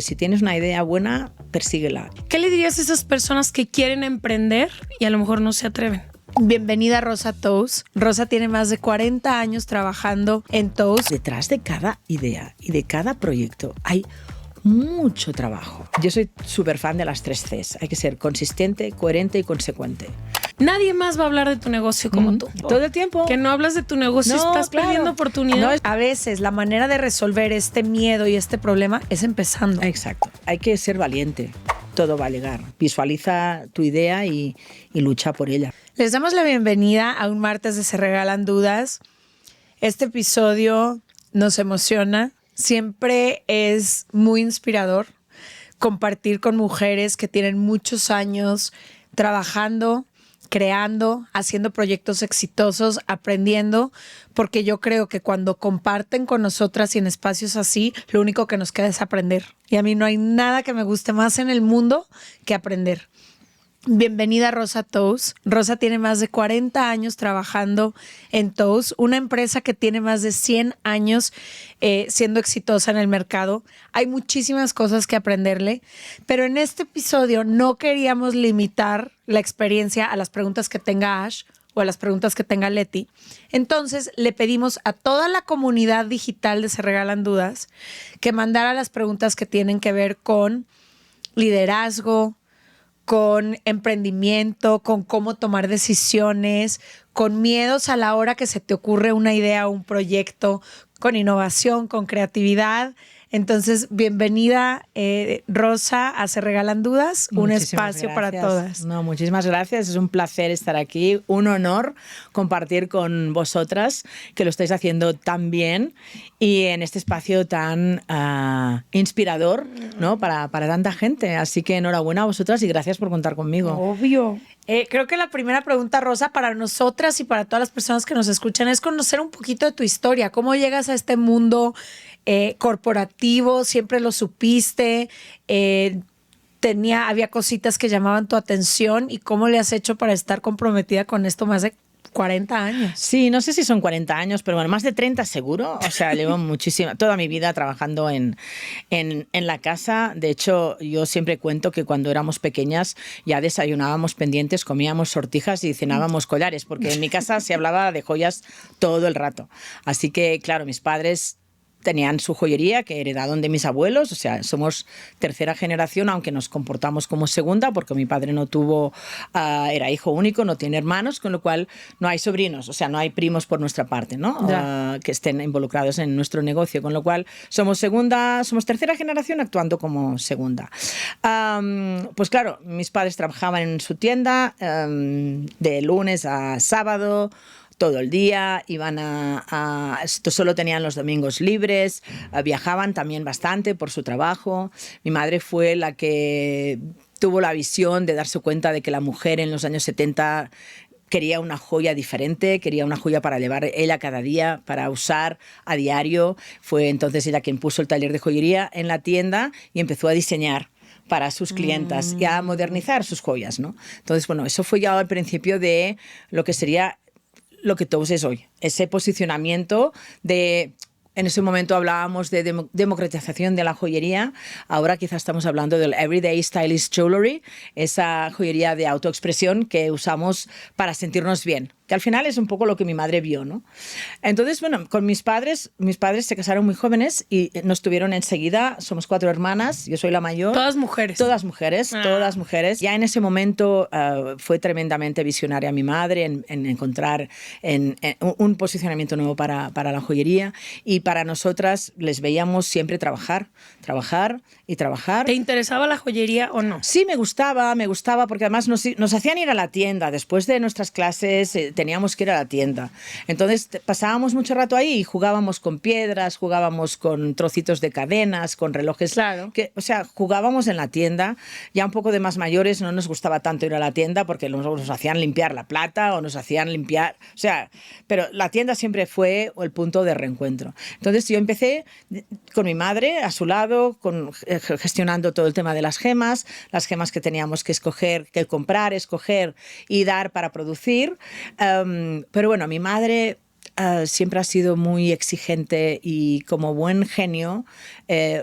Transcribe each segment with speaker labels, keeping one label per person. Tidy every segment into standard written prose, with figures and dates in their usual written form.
Speaker 1: Si tienes una idea buena, persíguela.
Speaker 2: ¿Qué le dirías a esas personas que quieren emprender y a lo mejor no se atreven?
Speaker 3: Bienvenida a Rosa Toast. Rosa tiene más de 40 años trabajando en Toast.
Speaker 1: Detrás de cada idea y de cada proyecto hay mucho trabajo. Yo soy súper fan de las 3 Cs. Hay que ser consistente, coherente y consecuente.
Speaker 2: Nadie más va a hablar de tu negocio como tú.
Speaker 1: Todo el tiempo.
Speaker 2: Que no hablas de tu negocio, estás perdiendo oportunidades.
Speaker 3: A veces la manera de resolver este miedo y este problema es empezando.
Speaker 1: Exacto. Hay que ser valiente. Todo va a llegar. Visualiza tu idea y lucha por ella.
Speaker 3: Les damos la bienvenida a un martes de Se Regalan Dudas. Este episodio nos emociona. Siempre es muy inspirador compartir con mujeres que tienen muchos años trabajando, creando, haciendo proyectos exitosos, aprendiendo, porque yo creo que cuando comparten con nosotras y en espacios así, lo único que nos queda es aprender. Y a mí no hay nada que me guste más en el mundo que aprender. Bienvenida a Rosa Toast. Rosa tiene más de 40 años trabajando en Toast, una empresa que tiene más de 100 años siendo exitosa en el mercado. Hay muchísimas cosas que aprenderle, pero en este episodio no queríamos limitar la experiencia a las preguntas que tenga Ash o a las preguntas que tenga Leti. Entonces le pedimos a toda la comunidad digital de Se Regalan Dudas que mandara las preguntas que tienen que ver con liderazgo, con emprendimiento, con cómo tomar decisiones, con miedos a la hora que se te ocurre una idea o un proyecto, con innovación, con creatividad. Entonces, bienvenida Rosa a Se Regalan Dudas, un espacio para todas.
Speaker 1: No, muchísimas gracias, es un placer estar aquí, un honor compartir con vosotras, que lo estáis haciendo tan bien y en este espacio tan inspirador, ¿no? para tanta gente. Así que enhorabuena a vosotras y gracias por contar conmigo.
Speaker 3: Obvio. Creo que la primera pregunta, Rosa, para nosotras y para todas las personas que nos escuchan es conocer un poquito de tu historia. ¿Cómo llegas a este mundo corporativo? ¿Siempre lo supiste? ¿Había cositas que llamaban tu atención? ¿Y cómo le has hecho para estar comprometida con esto más de 40 años?
Speaker 1: Sí, no sé si son 40 años, pero bueno, más de 30 seguro. O sea, llevo toda mi vida trabajando en la casa. De hecho, yo siempre cuento que cuando éramos pequeñas ya desayunábamos pendientes, comíamos sortijas y cenábamos collares, porque en mi casa se hablaba de joyas todo el rato. Así que, claro, mis padres tenían su joyería que heredaron de mis abuelos, o sea, somos tercera generación, aunque nos comportamos como segunda, porque mi padre no tuvo, era hijo único, no tiene hermanos, con lo cual no hay sobrinos, o sea, no hay primos por nuestra parte, ¿no? Que estén involucrados en nuestro negocio, con lo cual somos tercera generación actuando como segunda. Pues claro, mis padres trabajaban en su tienda de lunes a sábado, todo el día, solo tenían los domingos libres, viajaban también bastante por su trabajo. Mi madre fue la que tuvo la visión de darse cuenta de que la mujer en los años 70 quería una joya diferente, quería una joya para llevar ella cada día, para usar a diario. Fue entonces ella quien puso el taller de joyería en la tienda y empezó a diseñar para sus clientas y a modernizar sus joyas, ¿no? Entonces, bueno, eso fue ya al principio de lo que sería lo que Toast es hoy, ese posicionamiento de... En ese momento hablábamos de democratización de la joyería. Ahora quizás estamos hablando del Everyday Stylish Jewelry, esa joyería de autoexpresión que usamos para sentirnos bien, que al final es un poco lo que mi madre vio, ¿no? Entonces, bueno, con mis padres se casaron muy jóvenes y nos tuvieron enseguida. Somos 4 hermanas, yo soy la mayor.
Speaker 2: Todas mujeres.
Speaker 1: Todas mujeres, todas mujeres. Ya en ese momento fue tremendamente visionaria mi madre en encontrar un posicionamiento nuevo para la joyería, y para nosotras les veíamos siempre trabajar y trabajar.
Speaker 2: ¿Te interesaba la joyería o no?
Speaker 1: Sí, me gustaba, porque además nos hacían ir a la tienda. Después de nuestras clases teníamos que ir a la tienda. Entonces pasábamos mucho rato ahí y jugábamos con piedras, jugábamos con trocitos de cadenas, con relojes.
Speaker 2: Claro.
Speaker 1: O sea, jugábamos en la tienda. Ya un poco de más mayores no nos gustaba tanto ir a la tienda porque nos hacían limpiar la plata o nos hacían limpiar... O sea, pero la tienda siempre fue el punto de reencuentro. Entonces yo empecé con mi madre a su lado, gestionando todo el tema de las gemas que teníamos que escoger, que comprar, escoger y dar para producir. Pero bueno, mi madre siempre ha sido muy exigente y como buen genio,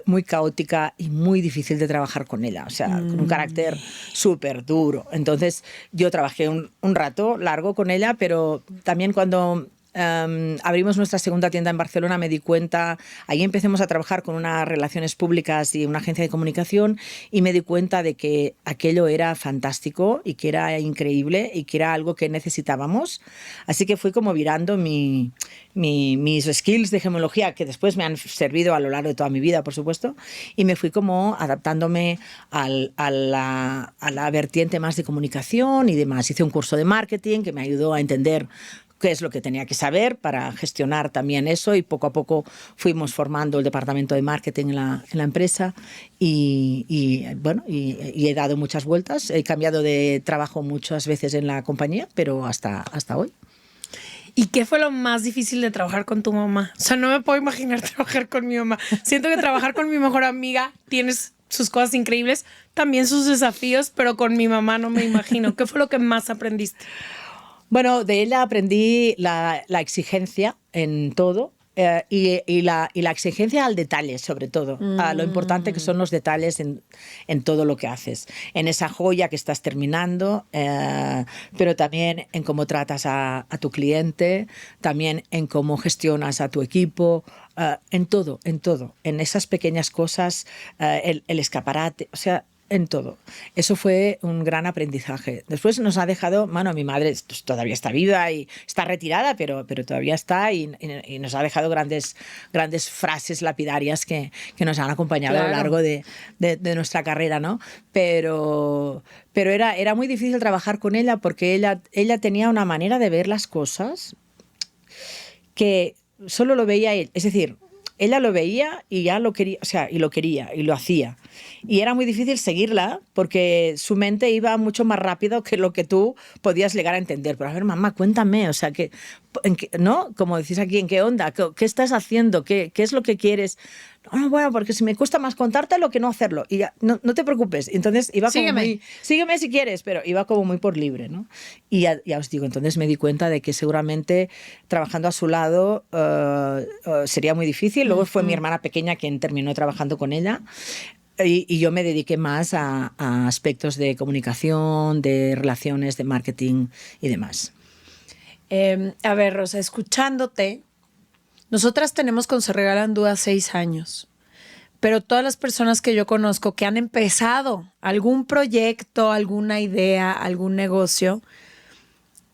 Speaker 1: muy caótica y muy difícil de trabajar con ella. O sea, con un carácter súper duro. Entonces, yo trabajé un rato largo con ella, pero también cuando abrimos nuestra segunda tienda en Barcelona, me di cuenta, ahí empecemos a trabajar con unas relaciones públicas y una agencia de comunicación, y me di cuenta de que aquello era fantástico y que era increíble y que era algo que necesitábamos. Así que fui como virando mis skills de gemología, que después me han servido a lo largo de toda mi vida, por supuesto, y me fui como adaptándome a la vertiente más de comunicación y demás. Hice un curso de marketing que me ayudó a entender qué es lo que tenía que saber para gestionar también eso, y poco a poco fuimos formando el departamento de marketing en la empresa y he dado muchas vueltas. He cambiado de trabajo muchas veces en la compañía, pero hasta hoy.
Speaker 2: ¿Y qué fue lo más difícil de trabajar con tu mamá? O sea, no me puedo imaginar trabajar con mi mamá. Siento que trabajar con mi mejor amiga tienes sus cosas increíbles, también sus desafíos, pero con mi mamá no me imagino. ¿Qué fue lo que más aprendiste?
Speaker 1: Bueno, de ella aprendí la exigencia en todo, y la exigencia al detalle, sobre todo, a lo importante que son los detalles en todo lo que haces, en esa joya que estás terminando, pero también en cómo tratas a tu cliente, también en cómo gestionas a tu equipo, en todo, en esas pequeñas cosas, el escaparate, o sea, en todo. Eso fue un gran aprendizaje. Después nos ha dejado, bueno, mi madre todavía está viva y está retirada, pero todavía está, y nos ha dejado grandes frases lapidarias que nos han acompañado, claro, a lo largo de nuestra carrera, ¿no? Pero era muy difícil trabajar con ella, porque ella tenía una manera de ver las cosas que solo lo veía él. Es decir, ella lo veía y ya lo quería, o sea, y lo quería y lo hacía. Y era muy difícil seguirla, porque su mente iba mucho más rápido que lo que tú podías llegar a entender. Pero a ver, mamá, cuéntame, o sea, ¿no? Como decís aquí, ¿en qué onda? ¿Qué estás haciendo? ¿Qué es lo que quieres? No, bueno, porque si me cuesta más contártelo que no hacerlo. Y ya, no te preocupes. Entonces iba como sígueme si quieres, pero iba como muy por libre, ¿no? Y ya os digo, entonces me di cuenta de que seguramente trabajando a su lado sería muy difícil. Luego fue mi hermana pequeña quien terminó trabajando con ella. Y yo me dediqué más a aspectos de comunicación, de relaciones, de marketing y demás.
Speaker 3: A ver, Rosa, escuchándote, nosotras tenemos con Se Regalan Dudas 6 años, pero todas las personas que yo conozco que han empezado algún proyecto, alguna idea, algún negocio,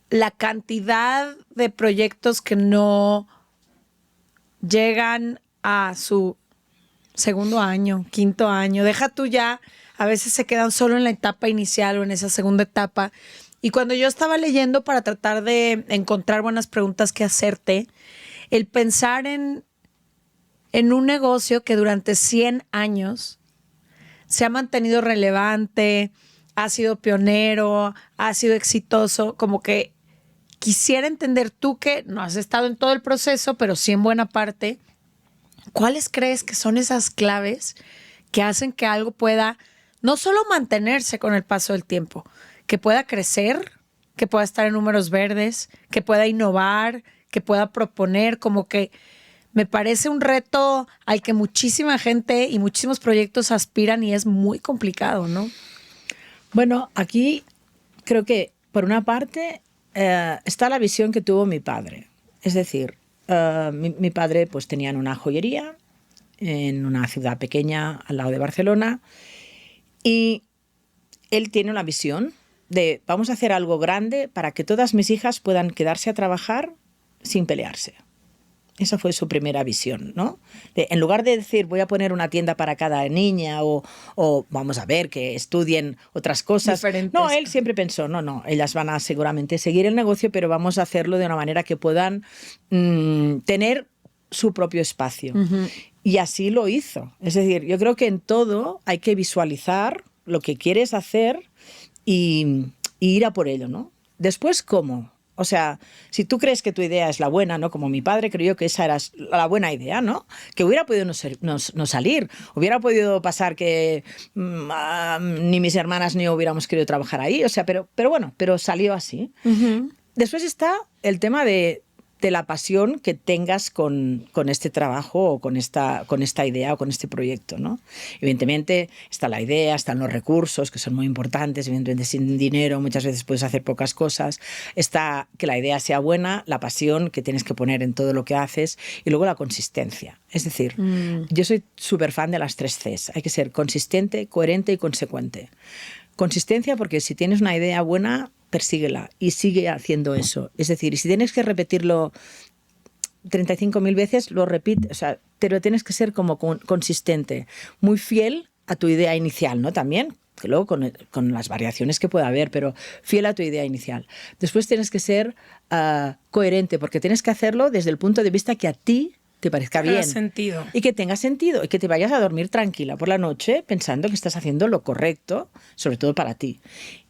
Speaker 3: la cantidad de proyectos que no llegan a su segundo año, quinto año, deja tú ya, a veces se quedan solo en la etapa inicial o en esa segunda etapa. Y cuando yo estaba leyendo para tratar de encontrar buenas preguntas que hacerte, el pensar en un negocio que durante 100 años se ha mantenido relevante, ha sido pionero, ha sido exitoso, como que quisiera entender, tú que no has estado en todo el proceso, pero sí en buena parte, ¿cuáles crees que son esas claves que hacen que algo pueda no solo mantenerse con el paso del tiempo, que pueda crecer, que pueda estar en números verdes, que pueda innovar, que pueda proponer? Como que me parece un reto al que muchísima gente y muchísimos proyectos aspiran, y es muy complicado, ¿no?
Speaker 1: Bueno, aquí creo que por una parte está la visión que tuvo mi padre. Es decir, mi padre pues tenía una joyería en una ciudad pequeña al lado de Barcelona, y él tiene una visión de vamos a hacer algo grande para que todas mis hijas puedan quedarse a trabajar sin pelearse. Esa fue su primera visión, ¿no? En lugar de decir voy a poner una tienda para cada niña o vamos a ver que estudien otras cosas.
Speaker 3: Diferentes.
Speaker 1: No, él siempre pensó, no, ellas van a seguramente seguir el negocio, pero vamos a hacerlo de una manera que puedan tener su propio espacio. Uh-huh. Y así lo hizo. Es decir, yo creo que en todo hay que visualizar lo que quieres hacer y ir a por ello, ¿no? Después, ¿cómo? O sea, si tú crees que tu idea es la buena, ¿no? Como mi padre creyó que esa era la buena idea, ¿no? Que hubiera podido no salir. Hubiera podido pasar que ni mis hermanas ni yo hubiéramos querido trabajar ahí. O sea, pero bueno, pero salió así. Uh-huh. Después está el tema de de la pasión que tengas con este trabajo o con esta idea o con este proyecto, ¿no? Evidentemente está la idea, están los recursos, que son muy importantes. Evidentemente sin dinero muchas veces puedes hacer pocas cosas. Está que la idea sea buena, la pasión que tienes que poner en todo lo que haces y luego la consistencia. Es decir, yo soy súper fan de las 3 Cs. Hay que ser consistente, coherente y consecuente. Consistencia porque si tienes una idea buena, persíguela y sigue haciendo eso. Es decir, y si tienes que repetirlo 35.000 veces, lo repites, o sea, pero tienes que ser como consistente, muy fiel a tu idea inicial, ¿no? También, que luego con las variaciones que pueda haber, pero fiel a tu idea inicial. Después tienes que ser coherente, porque tienes que hacerlo desde el punto de vista que a ti te parezca bien.
Speaker 2: Sentido.
Speaker 1: Y que tenga sentido y que te vayas a dormir tranquila por la noche pensando que estás haciendo lo correcto, sobre todo para ti.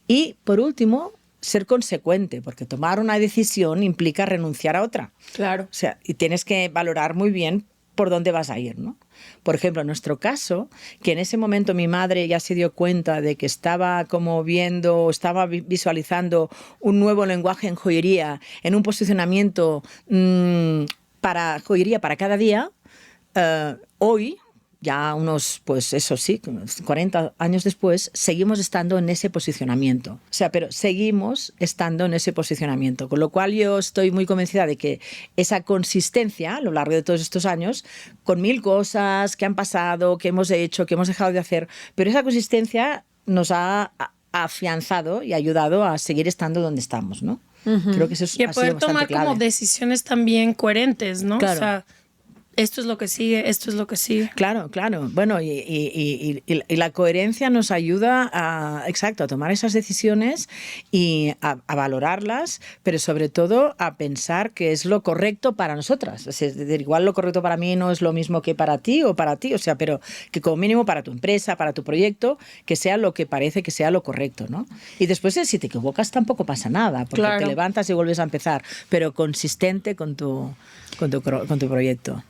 Speaker 1: Y, por último, ser consecuente, porque tomar una decisión implica renunciar a otra.
Speaker 3: Claro.
Speaker 1: O sea, y tienes que valorar muy bien por dónde vas a ir, ¿no? Por ejemplo, en nuestro caso, que en ese momento mi madre ya se dio cuenta de que estaba como viendo, estaba visualizando un nuevo lenguaje en joyería, en un posicionamiento para joyería para cada día, hoy, ya unos, pues eso sí, 40 años después, seguimos estando en ese posicionamiento. O sea, pero seguimos estando en ese posicionamiento. Con lo cual yo estoy muy convencida de que esa consistencia a lo largo de todos estos años, con 1000 cosas que han pasado, que hemos hecho, que hemos dejado de hacer, pero esa consistencia nos ha afianzado y ayudado a seguir estando donde estamos, ¿no? Creo que eso es,
Speaker 2: y a poder tomar
Speaker 1: clave.
Speaker 2: como decisiones también coherentes, ¿no?
Speaker 1: Claro.
Speaker 2: O sea, esto es lo que sigue, esto es lo que sigue.
Speaker 1: Claro, claro. Bueno, y la coherencia nos ayuda a tomar esas decisiones y a valorarlas, pero sobre todo a pensar que es lo correcto para nosotras. Es decir, igual lo correcto para mí no es lo mismo que para ti o para ti, o sea, pero que como mínimo para tu empresa, para tu proyecto, que sea lo que parece que sea lo correcto, ¿no? Y después, si te equivocas, tampoco pasa nada, porque
Speaker 3: Claro.
Speaker 1: te levantas y vuelves a empezar, pero consistente con tu proyecto.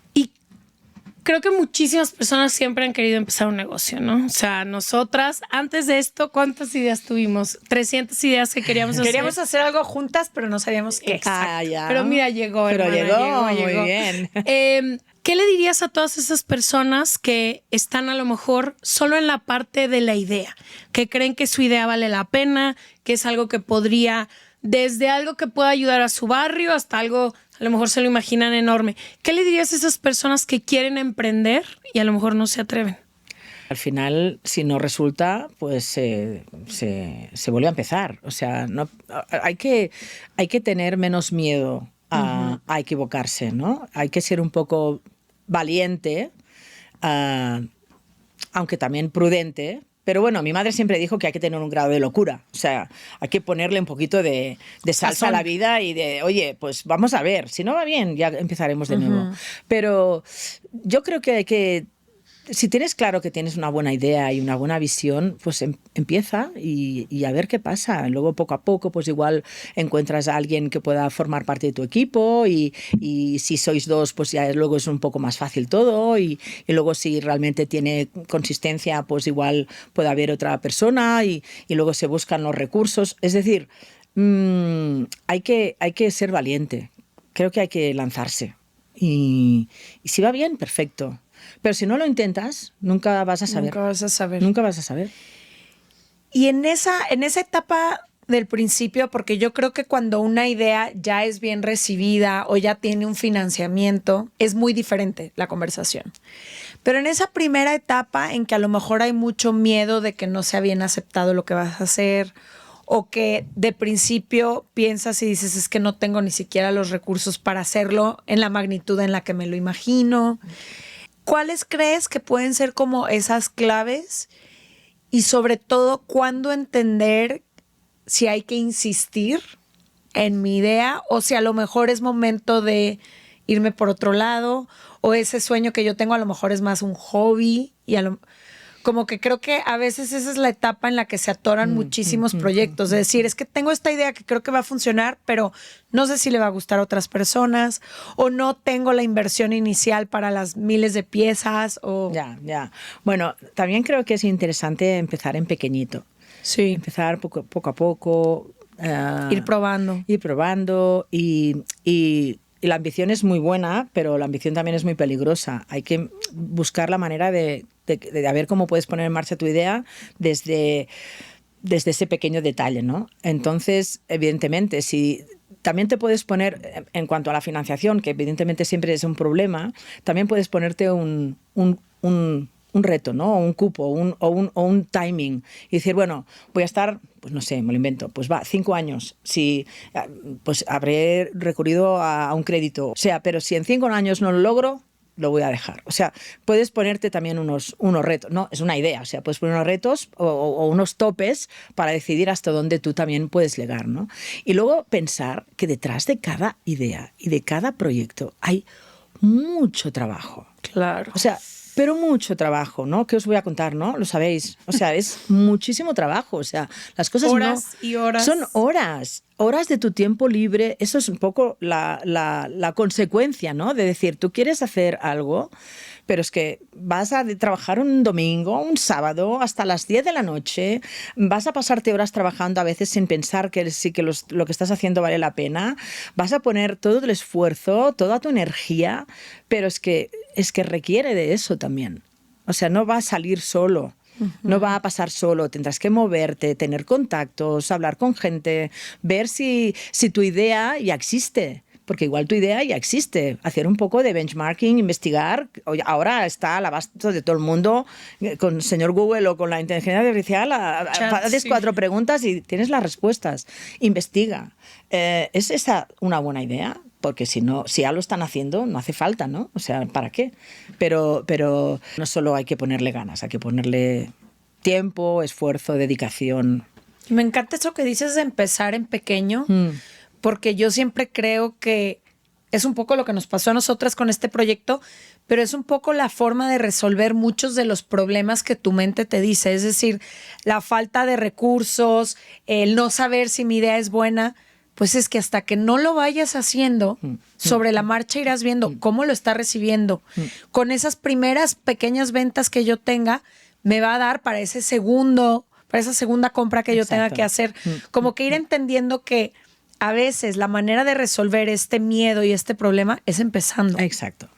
Speaker 2: Creo que muchísimas personas siempre han querido empezar un negocio, ¿no? O sea, nosotras, antes de esto, ¿cuántas ideas tuvimos? 300 ideas que queríamos hacer.
Speaker 3: Queríamos hacer algo juntas, pero no sabíamos qué.
Speaker 1: Ya.
Speaker 2: Pero mira, llegó,
Speaker 1: Pero
Speaker 2: hermana,
Speaker 1: llegó,
Speaker 2: llegó.
Speaker 1: muy bien.
Speaker 2: ¿Qué le dirías a todas esas personas que están a lo mejor solo en la parte de la idea? Que creen que su idea vale la pena, que es algo que podría, desde algo que pueda ayudar a su barrio hasta algo, a lo mejor se lo imaginan enorme. ¿Qué le dirías a esas personas que quieren emprender y a lo mejor no se atreven?
Speaker 1: Al final, si no resulta, pues se vuelve a empezar. O sea, no, hay que tener menos miedo a equivocarse, ¿no? Hay que ser un poco valiente, aunque también prudente. Pero bueno, mi madre siempre dijo que hay que tener un grado de locura. O sea, hay que ponerle un poquito de salsa a la vida y de, oye, pues vamos a ver. Si no va bien, ya empezaremos de nuevo. Pero yo creo que hay que... Si tienes claro que tienes una buena idea y una buena visión, pues empieza y a ver qué pasa. Luego, poco a poco, pues igual encuentras a alguien que pueda formar parte de tu equipo y si sois dos, pues ya luego es un poco más fácil todo y luego si realmente tiene consistencia, pues igual puede haber otra persona y luego se buscan los recursos. Es decir, hay que ser valiente. Creo que hay que lanzarse. Y si va bien, perfecto. Pero si no lo intentas, nunca vas a saber.
Speaker 3: Nunca vas a saber.
Speaker 1: Nunca vas a saber.
Speaker 3: Y en esa etapa del principio, porque yo creo que cuando una idea ya es bien recibida o ya tiene un financiamiento, es muy diferente la conversación. Pero en esa primera etapa en que a lo mejor hay mucho miedo de que no sea bien aceptado lo que vas a hacer, o que de principio piensas y dices, es que no tengo ni siquiera los recursos para hacerlo en la magnitud en la que me lo imagino. ¿Cuáles crees que pueden ser como esas claves? Y sobre todo, ¿cuándo entender si hay que insistir en mi idea o si a lo mejor es momento de irme por otro lado o ese sueño que yo tengo a lo mejor es más un hobby y como que creo que a veces esa es la etapa en la que se atoran muchísimos proyectos. Es decir, es que tengo esta idea que creo que va a funcionar, pero no sé si le va a gustar a otras personas o no tengo la inversión inicial para las miles de piezas.
Speaker 1: Ya. Bueno, también creo que es interesante empezar en pequeñito.
Speaker 3: Sí.
Speaker 1: Empezar poco a poco.
Speaker 3: Ir probando.
Speaker 1: Ir probando y y la ambición es muy buena, pero la ambición también es muy peligrosa. Hay que buscar la manera de ver cómo puedes poner en marcha tu idea desde ese pequeño detalle, ¿no? Entonces, evidentemente, si también te puedes poner, en cuanto a la financiación, que evidentemente siempre es un problema, también puedes ponerte un reto, ¿no? O un cupo, o un timing. Y decir, bueno, voy a estar, pues no sé, me lo invento, pues 5 años. Si, pues habré recurrido a un crédito. O sea, pero si en 5 años no lo logro, lo voy a dejar. O sea, puedes ponerte también unos retos, ¿no? Es una idea, o sea, puedes poner unos retos o unos topes para decidir hasta dónde tú también puedes llegar, ¿no? Y luego pensar que detrás de cada idea y de cada proyecto hay mucho trabajo.
Speaker 3: Claro.
Speaker 1: O sea, pero mucho trabajo, ¿no? ¿Qué os voy a contar, no? Lo sabéis. O sea, es muchísimo trabajo. O sea, las cosas
Speaker 2: horas y horas.
Speaker 1: Son horas de tu tiempo libre. Eso es un poco la consecuencia, ¿no? De decir, tú quieres hacer algo, pero es que vas a trabajar un domingo, un sábado, hasta las 10 de la noche, vas a pasarte horas trabajando a veces sin pensar que sí que lo que estás haciendo vale la pena, vas a poner todo el esfuerzo, toda tu energía, pero es que requiere de eso también. O sea, no va a salir solo. No va a pasar solo, tendrás que moverte, tener contactos, hablar con gente, ver si tu idea ya existe. Porque igual tu idea ya existe, hacer un poco de benchmarking, investigar. Ahora está al abasto de todo el mundo, con el señor Google o con la inteligencia artificial, haces 4 preguntas y tienes las respuestas. Investiga. ¿Es esa una buena idea? Porque si ya lo están haciendo, no hace falta, ¿no? O sea, ¿para qué? Pero no solo hay que ponerle ganas, hay que ponerle tiempo, esfuerzo, dedicación.
Speaker 3: Me encanta eso que dices de empezar en pequeño. Porque yo siempre creo que es un poco lo que nos pasó a nosotras con este proyecto, pero es un poco la forma de resolver muchos de los problemas que tu mente te dice. Es decir, la falta de recursos, el no saber si mi idea es buena, pues es que hasta que no lo vayas haciendo, sobre la marcha irás viendo cómo lo está recibiendo. Con esas primeras pequeñas ventas que yo tenga, me va a dar para esa segunda compra que yo tenga que hacer. Como que ir entendiendo que a veces la manera de resolver este miedo y este problema es empezando.
Speaker 1: Exacto.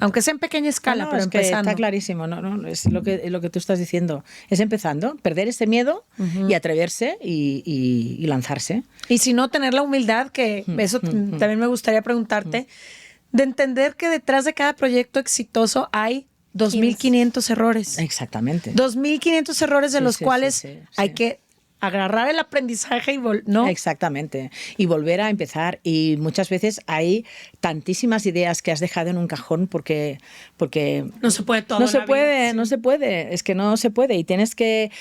Speaker 3: Aunque sea en pequeña escala, pero empezando.
Speaker 1: Está clarísimo, no, es lo que tú estás diciendo. Es empezando, perder ese miedo y atreverse y lanzarse.
Speaker 3: Y si no, tener la humildad, que eso también me gustaría preguntarte, de entender que detrás de cada proyecto exitoso hay 2.500 errores.
Speaker 1: Exactamente.
Speaker 3: 2.500 errores de los cuales hay que agarrar el aprendizaje y ¿no?
Speaker 1: Exactamente. Y volver a empezar. Y muchas veces hay tantísimas ideas que has dejado en un cajón porque
Speaker 2: no se puede todo.
Speaker 1: No se puede. Es que no se puede. Y tienes que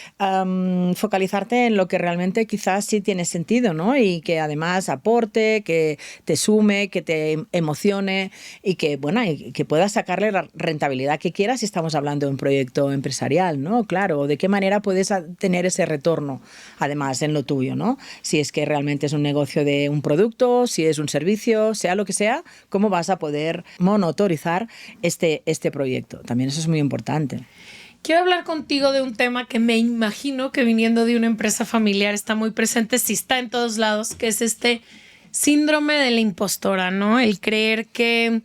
Speaker 1: focalizarte en lo que realmente quizás sí tiene sentido, ¿no? Y que además aporte, que te sume, que te emocione y que, bueno, y que puedas sacarle la rentabilidad que quieras si estamos hablando de un proyecto empresarial, ¿no? Claro, ¿de qué manera puedes tener ese retorno? Además, en lo tuyo, ¿no? Si es que realmente es un negocio de un producto, si es un servicio, sea lo que sea, ¿cómo vas a poder monitorizar este proyecto? También eso es muy importante.
Speaker 2: Quiero hablar contigo de un tema que me imagino que viniendo de una empresa familiar está muy presente, si está en todos lados, que es este síndrome de la impostora, ¿no? El creer que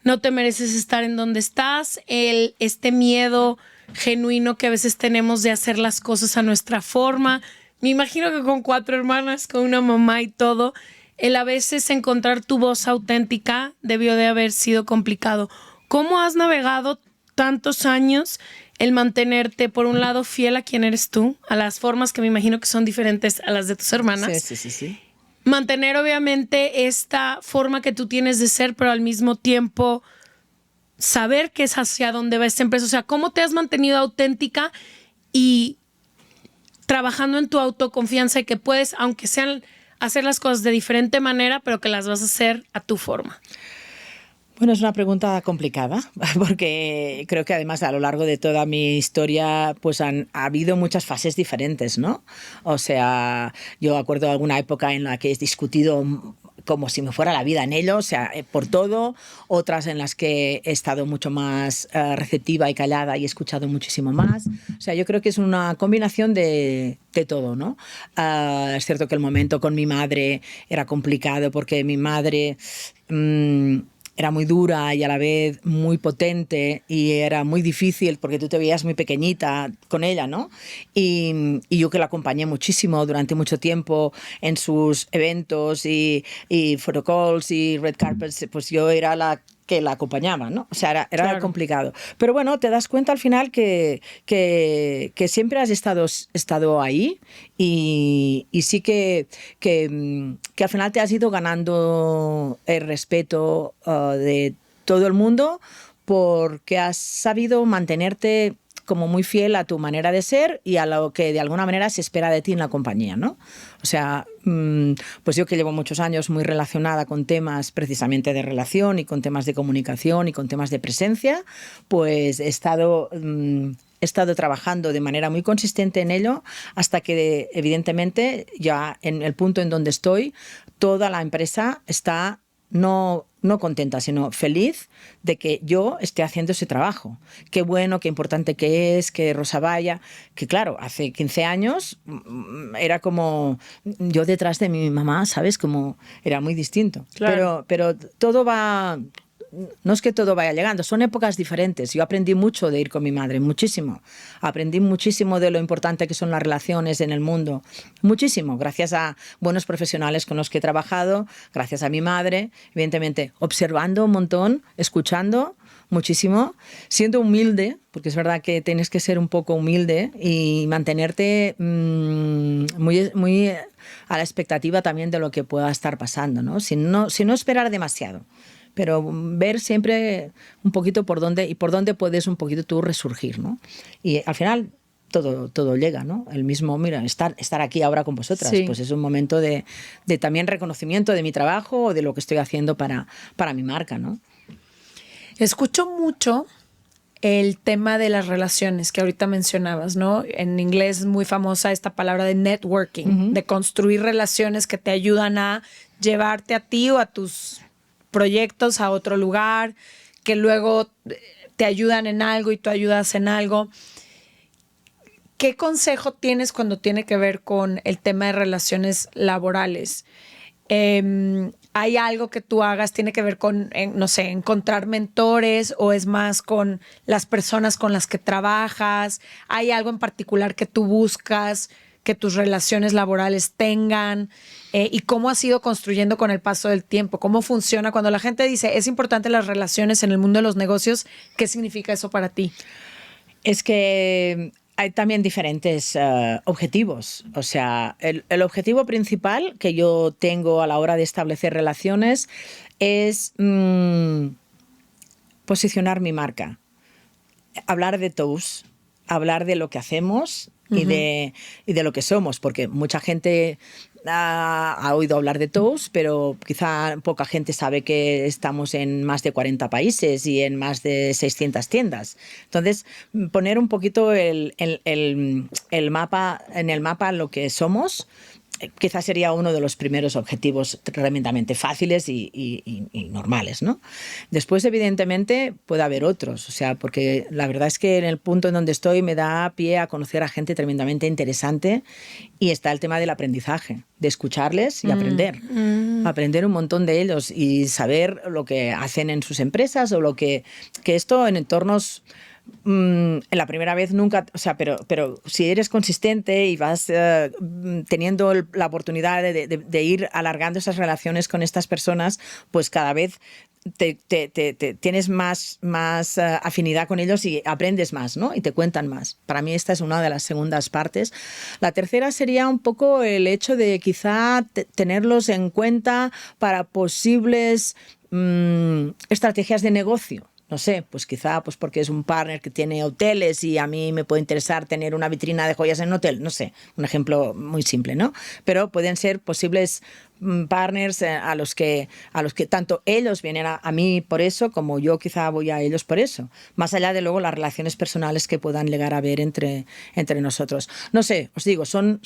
Speaker 2: no te mereces estar en donde estás, este miedo genuino que a veces tenemos de hacer las cosas a nuestra forma. Me imagino que con 4 hermanas, con una mamá y todo, el a veces encontrar tu voz auténtica debió de haber sido complicado. ¿Cómo has navegado tantos años el mantenerte, por un lado, fiel a quién eres tú, a las formas que me imagino que son diferentes a las de tus hermanas?
Speaker 1: Sí.
Speaker 2: Mantener, obviamente, esta forma que tú tienes de ser, pero al mismo tiempo saber que es hacia dónde va esta empresa. O sea, ¿cómo te has mantenido auténtica y trabajando en tu autoconfianza y que puedes, aunque sean, hacer las cosas de diferente manera, pero que las vas a hacer a tu forma?
Speaker 1: Bueno, es una pregunta complicada porque creo que además a lo largo de toda mi historia pues ha habido muchas fases diferentes, ¿no? O sea, yo acuerdo de alguna época en la que he discutido como si me fuera la vida en ello, o sea, por todo, otras en las que he estado mucho más receptiva y callada y he escuchado muchísimo más. O sea, yo creo que es una combinación de todo, ¿no? Es cierto que el momento con mi madre era complicado porque mi madre era muy dura y a la vez muy potente y era muy difícil porque tú te veías muy pequeñita con ella, ¿no? Y yo que la acompañé muchísimo durante mucho tiempo en sus eventos y photocalls y red carpets, pues yo era la que la acompañaba, ¿no? O sea, era
Speaker 3: Claro.
Speaker 1: complicado. Pero bueno, te das cuenta al final que siempre has estado ahí y sí que al final te has ido ganando el respeto de todo el mundo porque has sabido mantenerte como muy fiel a tu manera de ser y a lo que de alguna manera se espera de ti en la compañía, ¿no? O sea, pues yo que llevo muchos años muy relacionada con temas precisamente de relación y con temas de comunicación y con temas de presencia, pues he estado trabajando de manera muy consistente en ello hasta que evidentemente ya en el punto en donde estoy, toda la empresa está no contenta, sino feliz de que yo esté haciendo ese trabajo. Qué bueno, qué importante que es, que Rosa vaya, que claro, hace 15 años era como yo detrás de mi mamá, ¿sabes? Como era muy distinto.
Speaker 3: Claro.
Speaker 1: Pero todo va... No es que todo vaya llegando, son épocas diferentes. Yo aprendí mucho de ir con mi madre, muchísimo. Aprendí muchísimo de lo importante que son las relaciones en el mundo. Muchísimo, gracias a buenos profesionales con los que he trabajado, gracias a mi madre, evidentemente, observando un montón, escuchando muchísimo, siendo humilde, porque es verdad que tienes que ser un poco humilde y mantenerte muy a la expectativa también de lo que pueda estar pasando, ¿no? Sin no esperar demasiado, pero ver siempre un poquito por dónde puedes un poquito tú resurgir, ¿no? Y al final todo llega, ¿no? El mismo, mira, estar aquí ahora con vosotras,
Speaker 3: Sí.
Speaker 1: pues es un momento de también reconocimiento de mi trabajo o de lo que estoy haciendo para mi marca, ¿no?
Speaker 3: Escucho mucho el tema de las relaciones que ahorita mencionabas, ¿no? En inglés es muy famosa esta palabra de networking, de construir relaciones que te ayudan a llevarte a ti o a tus proyectos a otro lugar, que luego te ayudan en algo y tú ayudas en algo. ¿Qué consejo tienes cuando tiene que ver con el tema de relaciones laborales? ¿Hay algo que tú hagas, tiene que ver con, no sé, encontrar mentores o es más con las personas con las que trabajas? ¿Hay algo en particular que tú buscas que tus relaciones laborales tengan? ¿Y cómo has ido construyendo con el paso del tiempo? ¿Cómo funciona? Cuando la gente dice, es importante las relaciones en el mundo de los negocios, ¿qué significa eso para ti?
Speaker 1: Es que hay también diferentes objetivos. O sea, el objetivo principal que yo tengo a la hora de establecer relaciones es posicionar mi marca, hablar de Tous, hablar de lo que hacemos y de lo que somos, porque mucha gente ha oído hablar de Tous, pero quizá poca gente sabe que estamos en más de 40 países y en más de 600 tiendas. Entonces, poner un poquito el mapa, en el mapa lo que somos, quizás sería uno de los primeros objetivos tremendamente fáciles y normales, ¿no? Después, evidentemente, puede haber otros, o sea, porque la verdad es que en el punto en donde estoy me da pie a conocer a gente tremendamente interesante y está el tema del aprendizaje, de escucharles y aprender. Aprender un montón de ellos y saber lo que hacen en sus empresas o lo que esto en entornos... en la primera vez nunca, o sea, pero si eres consistente y vas teniendo la oportunidad de ir alargando esas relaciones con estas personas, pues cada vez tienes más afinidad con ellos y aprendes más, ¿no? Y te cuentan más. Para mí esta es una de las segundas partes. La tercera sería un poco el hecho de quizá tenerlos en cuenta para posibles estrategias de negocio. No sé, pues quizá pues porque es un partner que tiene hoteles y a mí me puede interesar tener una vitrina de joyas en un hotel. No sé, un ejemplo muy simple, ¿no? Pero pueden ser posibles partners a los que tanto ellos vienen a mí por eso, como yo quizá voy a ellos por eso. Más allá de luego las relaciones personales que puedan llegar a haber entre nosotros. No sé, os digo, son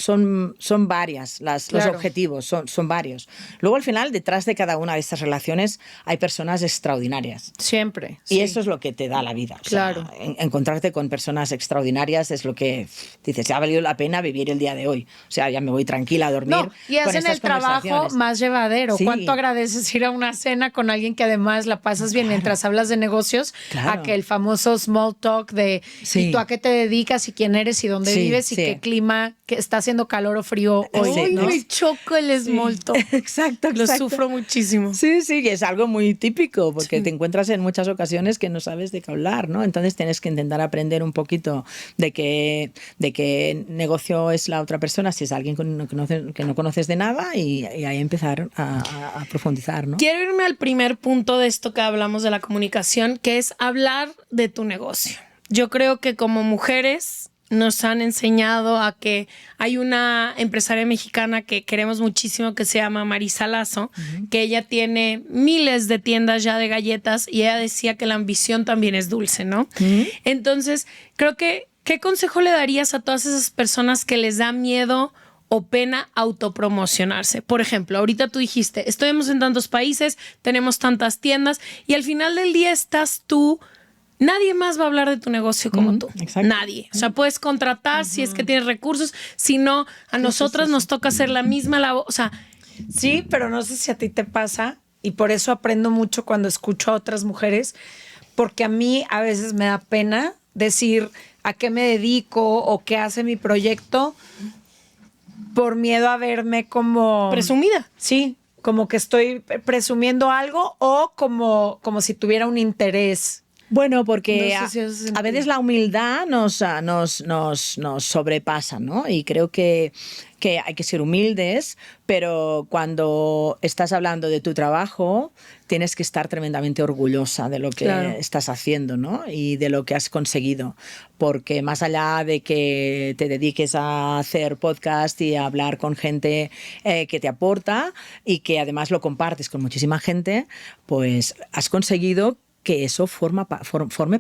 Speaker 1: varias los objetivos, son varios. Luego al final, detrás de cada una de estas relaciones hay personas extraordinarias.
Speaker 3: Siempre.
Speaker 1: Y eso es lo que te da la vida. O sea, encontrarte con personas extraordinarias es lo que dices, ya ha valido la pena vivir el día de hoy. O sea, ya me voy tranquila a dormir.
Speaker 3: No, y hacen el trabajo más llevadero.
Speaker 1: Sí.
Speaker 3: ¿Cuánto agradeces ir a una cena con alguien que además la pasas bien mientras hablas de negocios?
Speaker 1: Claro.
Speaker 3: A que el famoso small talk de ¿y tú a qué te dedicas y quién eres y dónde vives y qué clima, que está haciendo calor o frío hoy?
Speaker 1: Sí, ¿no?
Speaker 3: Me choco el small talk.
Speaker 1: Exacto.
Speaker 2: Lo sufro muchísimo.
Speaker 1: Sí, y es algo muy típico porque te encuentras en muchas ocasiones que no sabes de qué hablar, ¿no? Entonces tienes que intentar aprender un poquito de qué negocio es la otra persona, si es alguien que no conoces de nada y ahí empezar a profundizar, ¿no?
Speaker 2: Quiero irme al primer punto de esto que hablamos de la comunicación, que es hablar de tu negocio. Yo creo que como mujeres nos han enseñado a que hay una empresaria mexicana que queremos muchísimo que se llama Marisa Lazo, que ella tiene miles de tiendas ya de galletas y ella decía que la ambición también es dulce, ¿no? Entonces, creo que, ¿qué consejo le darías a todas esas personas que les da miedo o pena autopromocionarse? Por ejemplo, ahorita tú dijiste, estamos en tantos países, tenemos tantas tiendas y al final del día estás tú. Nadie más va a hablar de tu negocio como tú.
Speaker 1: Exacto.
Speaker 2: Nadie. O sea, puedes contratar si es que tienes recursos. Si no, a nosotras nos toca hacer la misma labor. O sea,
Speaker 3: sí, pero no sé si a ti te pasa y por eso aprendo mucho cuando escucho a otras mujeres, porque a mí a veces me da pena decir a qué me dedico o qué hace mi proyecto por miedo a verme como...
Speaker 2: presumida.
Speaker 3: Sí, como que estoy presumiendo algo o como si tuviera un interés.
Speaker 1: Bueno, porque
Speaker 3: No sé si hace sentido.
Speaker 1: a veces la humildad nos sobrepasa, ¿no? Y creo que hay que ser humildes, pero cuando estás hablando de tu trabajo, tienes que estar tremendamente orgullosa de lo que estás haciendo, ¿no? Y de lo que has conseguido. Porque más allá de que te dediques a hacer podcast y a hablar con gente que te aporta y que además lo compartes con muchísima gente, pues has conseguido que eso forme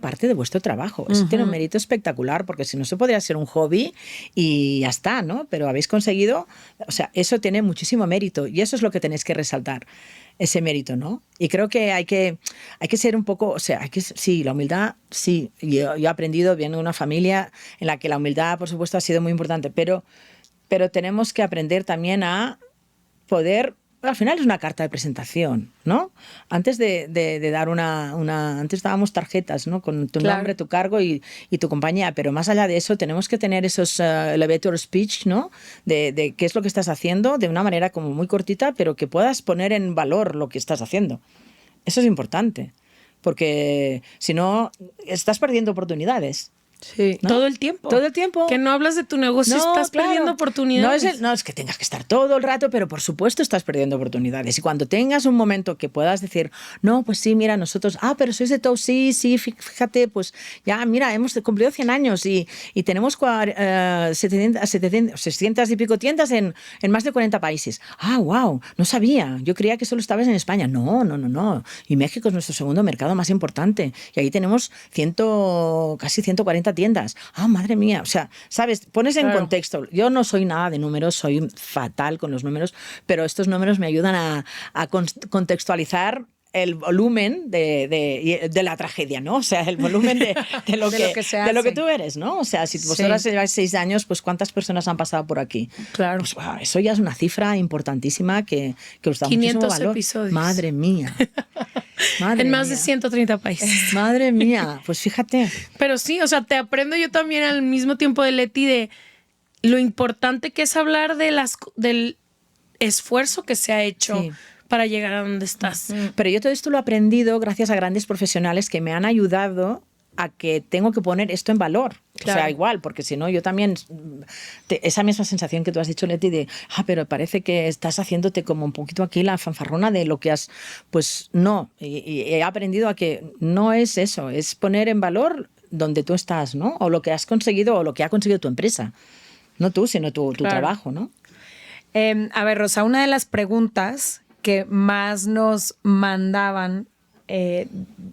Speaker 1: parte de vuestro trabajo. Eso tiene un mérito espectacular, porque si no, se podría ser un hobby y ya está, ¿no? Pero habéis conseguido, o sea, eso tiene muchísimo mérito y eso es lo que tenéis que resaltar, ese mérito, ¿no? Y creo que hay que ser un poco, o sea, sí, la humildad, sí. Yo he aprendido, viendo una familia en la que la humildad, por supuesto, ha sido muy importante, pero tenemos que aprender también a poder... Al final es una carta de presentación, ¿no? Antes de dar antes dábamos tarjetas, ¿no? Con tu nombre, tu cargo y tu compañía, pero más allá de eso tenemos que tener esos elevator speech, ¿no? De qué es lo que estás haciendo de una manera como muy cortita, pero que puedas poner en valor lo que estás haciendo. Eso es importante, porque si no, estás perdiendo oportunidades.
Speaker 3: Sí.
Speaker 2: ¿No? Todo el tiempo.
Speaker 1: Todo el tiempo.
Speaker 2: Que no hablas de tu negocio, estás perdiendo oportunidades.
Speaker 1: No es que tengas que estar todo el rato, pero por supuesto estás perdiendo oportunidades. Y cuando tengas un momento que puedas decir, no, pues sí, mira, nosotros, pero sois de Toast, sí, fíjate, pues ya, mira, hemos cumplido 100 años y tenemos 600 y pico tiendas en más de 40 países. Wow, no sabía. Yo creía que solo estabas en España. No. Y México es nuestro segundo mercado más importante. Y ahí tenemos casi 140 tiendas. Madre mía. O sea, ¿sabes? Pones en contexto. Yo no soy nada de números, soy fatal con los números, pero estos números me ayudan a contextualizar el volumen de la tragedia, ¿no? O sea, el volumen de lo que tú eres, ¿no? O sea, si vosotras lleváis 6 años, pues ¿cuántas personas han pasado por aquí?
Speaker 3: Claro.
Speaker 1: Pues eso ya es una cifra importantísima que os da muchísimo valor.
Speaker 2: 500 episodios.
Speaker 1: Madre mía.
Speaker 2: En más de 130 países.
Speaker 1: Madre mía, pues fíjate.
Speaker 2: Pero sí, o sea, te aprendo yo también al mismo tiempo de Leti de lo importante que es hablar del esfuerzo que se ha hecho para llegar a donde estás.
Speaker 1: Pero yo todo esto lo he aprendido gracias a grandes profesionales que me han ayudado a que tengo que poner esto en valor. Claro. O sea, igual, porque si no, yo también... esa misma sensación que tú has dicho, Leti, de, pero parece que estás haciéndote como un poquito aquí la fanfarrona de lo que has... Pues no, y he aprendido a que no es eso, es poner en valor donde tú estás, ¿no? O lo que has conseguido o lo que ha conseguido tu empresa. No tú, sino tu trabajo, ¿no?
Speaker 3: A ver, Rosa, una de las preguntas que más nos mandaban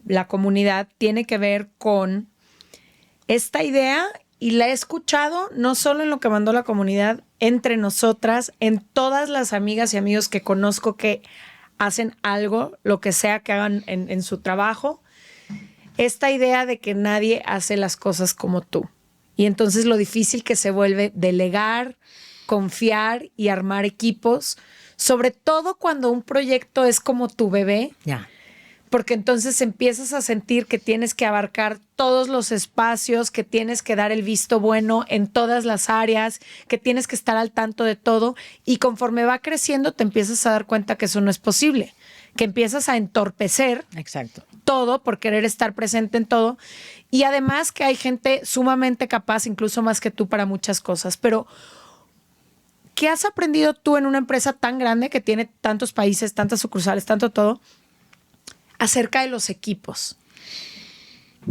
Speaker 3: la comunidad tiene que ver con esta idea, y la he escuchado no solo en lo que mandó la comunidad, entre nosotras, en todas las amigas y amigos que conozco que hacen algo, lo que sea que hagan en su trabajo, esta idea de que nadie hace las cosas como tú. Y entonces lo difícil que se vuelve delegar, confiar y armar equipos, sobre todo cuando un proyecto es como tu bebé.
Speaker 1: Ya.
Speaker 3: Porque entonces empiezas a sentir que tienes que abarcar todos los espacios, que tienes que dar el visto bueno en todas las áreas, que tienes que estar al tanto de todo, y conforme va creciendo te empiezas a dar cuenta que eso no es posible, que empiezas a entorpecer
Speaker 1: Exacto.
Speaker 3: todo por querer estar presente en todo, y además que hay gente sumamente capaz, incluso más que tú, para muchas cosas. Pero ¿qué has aprendido tú en una empresa tan grande que tiene tantos países, tantas sucursales, tanto todo, acerca de los equipos?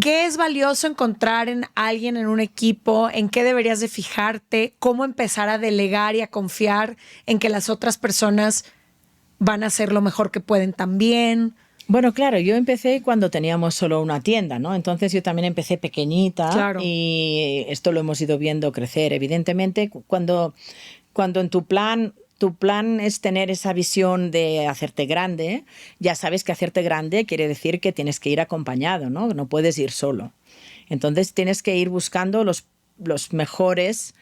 Speaker 3: ¿Qué es valioso encontrar en alguien, en un equipo? ¿En qué deberías de fijarte? ¿Cómo empezar a delegar y a confiar en que las otras personas van a hacer lo mejor que pueden también?
Speaker 1: Bueno, claro, yo empecé cuando teníamos solo una tienda, ¿no? Entonces yo también empecé pequeñita,
Speaker 3: Claro.
Speaker 1: y esto lo hemos ido viendo crecer. Evidentemente, cuando en tu plan es tener esa visión de hacerte grande, ya sabes que hacerte grande quiere decir que tienes que ir acompañado, ¿no? No puedes ir solo. Entonces tienes que ir buscando los mejores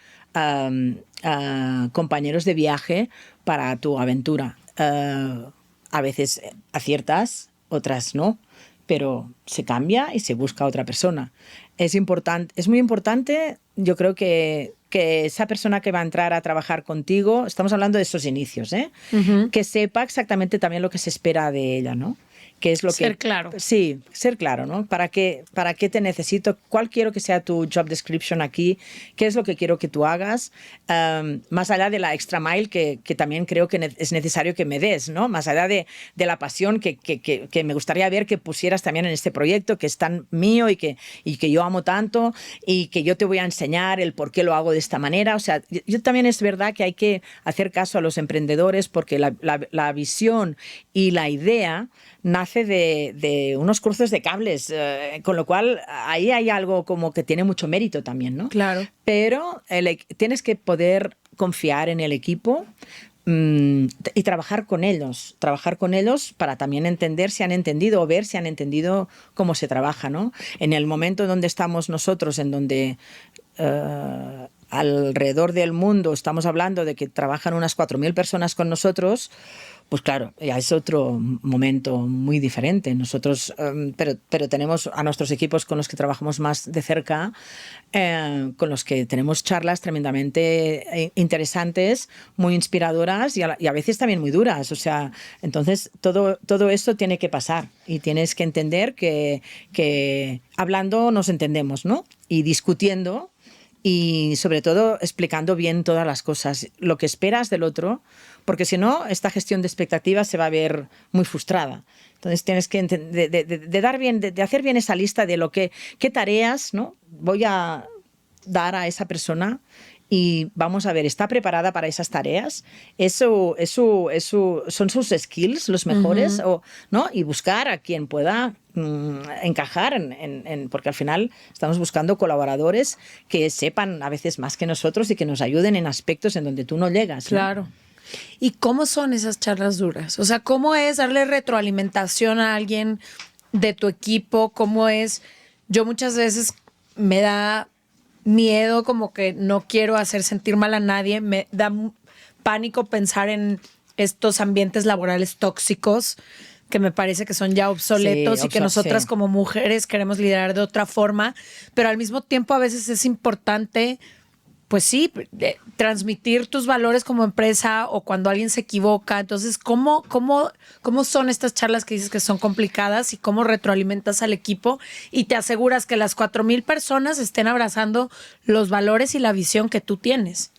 Speaker 1: compañeros de viaje para tu aventura. A veces aciertas, otras no, pero se cambia y se busca otra persona. Es muy importante, yo creo que esa persona que va a entrar a trabajar contigo, estamos hablando de esos inicios, ¿eh?
Speaker 3: Uh-huh.
Speaker 1: Que sepa exactamente también lo que se espera de ella, ¿no? ¿Qué es lo
Speaker 2: Ser claro.
Speaker 1: Sí, ser claro, ¿no? ¿Para qué te necesito? ¿Cuál quiero que sea tu job description aquí? ¿Qué es lo que quiero que tú hagas? Más allá de la extra mile que también creo que es necesario que me des, ¿no? Más allá de la pasión que me gustaría ver que pusieras también en este proyecto, que es tan mío y que yo amo tanto, y que yo te voy a enseñar el por qué lo hago de esta manera. O sea, yo también es verdad que hay que hacer caso a los emprendedores, porque la visión y la idea nace de unos cruces de cables, con lo cual ahí hay algo como que tiene mucho mérito también, ¿no?
Speaker 3: Claro.
Speaker 1: Pero tienes que poder confiar en el equipo y trabajar con ellos para también entender si han entendido o ver si han entendido cómo se trabaja, ¿no? En el momento donde estamos nosotros, en donde alrededor del mundo estamos hablando de que trabajan unas 4.000 personas con nosotros, pues claro, ya es otro momento muy diferente. Nosotros, pero tenemos a nuestros equipos con los que trabajamos más de cerca, con los que tenemos charlas tremendamente interesantes, muy inspiradoras y a veces también muy duras. O sea, entonces todo esto tiene que pasar y tienes que entender que hablando nos entendemos, ¿no? Y discutiendo, y sobre todo explicando bien todas las cosas, lo que esperas del otro, porque si no, esta gestión de expectativas se va a ver muy frustrada. Entonces tienes que de hacer bien esa lista de qué tareas, ¿no?, voy a dar a esa persona, y vamos a ver, ¿está preparada para esas tareas? ¿Son sus skills los mejores?
Speaker 3: Uh-huh.
Speaker 1: ¿No? Y buscar a quien pueda encajar porque al final estamos buscando colaboradores que sepan a veces más que nosotros y que nos ayuden en aspectos en donde tú no llegas, ¿no?
Speaker 3: Claro. ¿Y cómo son esas charlas duras? O sea, ¿cómo es darle retroalimentación a alguien de tu equipo? ¿Cómo es? Yo muchas veces me da miedo, como que no quiero hacer sentir mal a nadie. Me da pánico pensar en estos ambientes laborales tóxicos que me parece que son ya obsoletos, y que nosotras como mujeres queremos liderar de otra forma, pero al mismo tiempo a veces es importante, pues sí, transmitir tus valores como empresa, o cuando alguien se equivoca. Entonces, ¿cómo son estas charlas que dices que son complicadas, y cómo retroalimentas al equipo y te aseguras que las 4,000 personas estén abrazando los valores y la visión que tú tienes?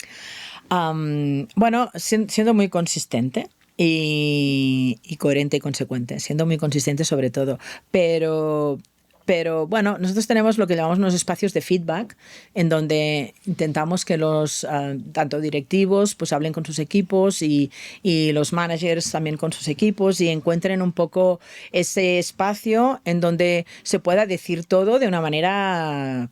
Speaker 1: Bueno, siendo muy consistente y coherente y consecuente, siendo muy consistente sobre todo, pero Pero bueno, nosotros tenemos lo que llamamos unos espacios de feedback en donde intentamos que los tanto directivos pues hablen con sus equipos y los managers también con sus equipos y encuentren un poco ese espacio en donde se pueda decir todo de una manera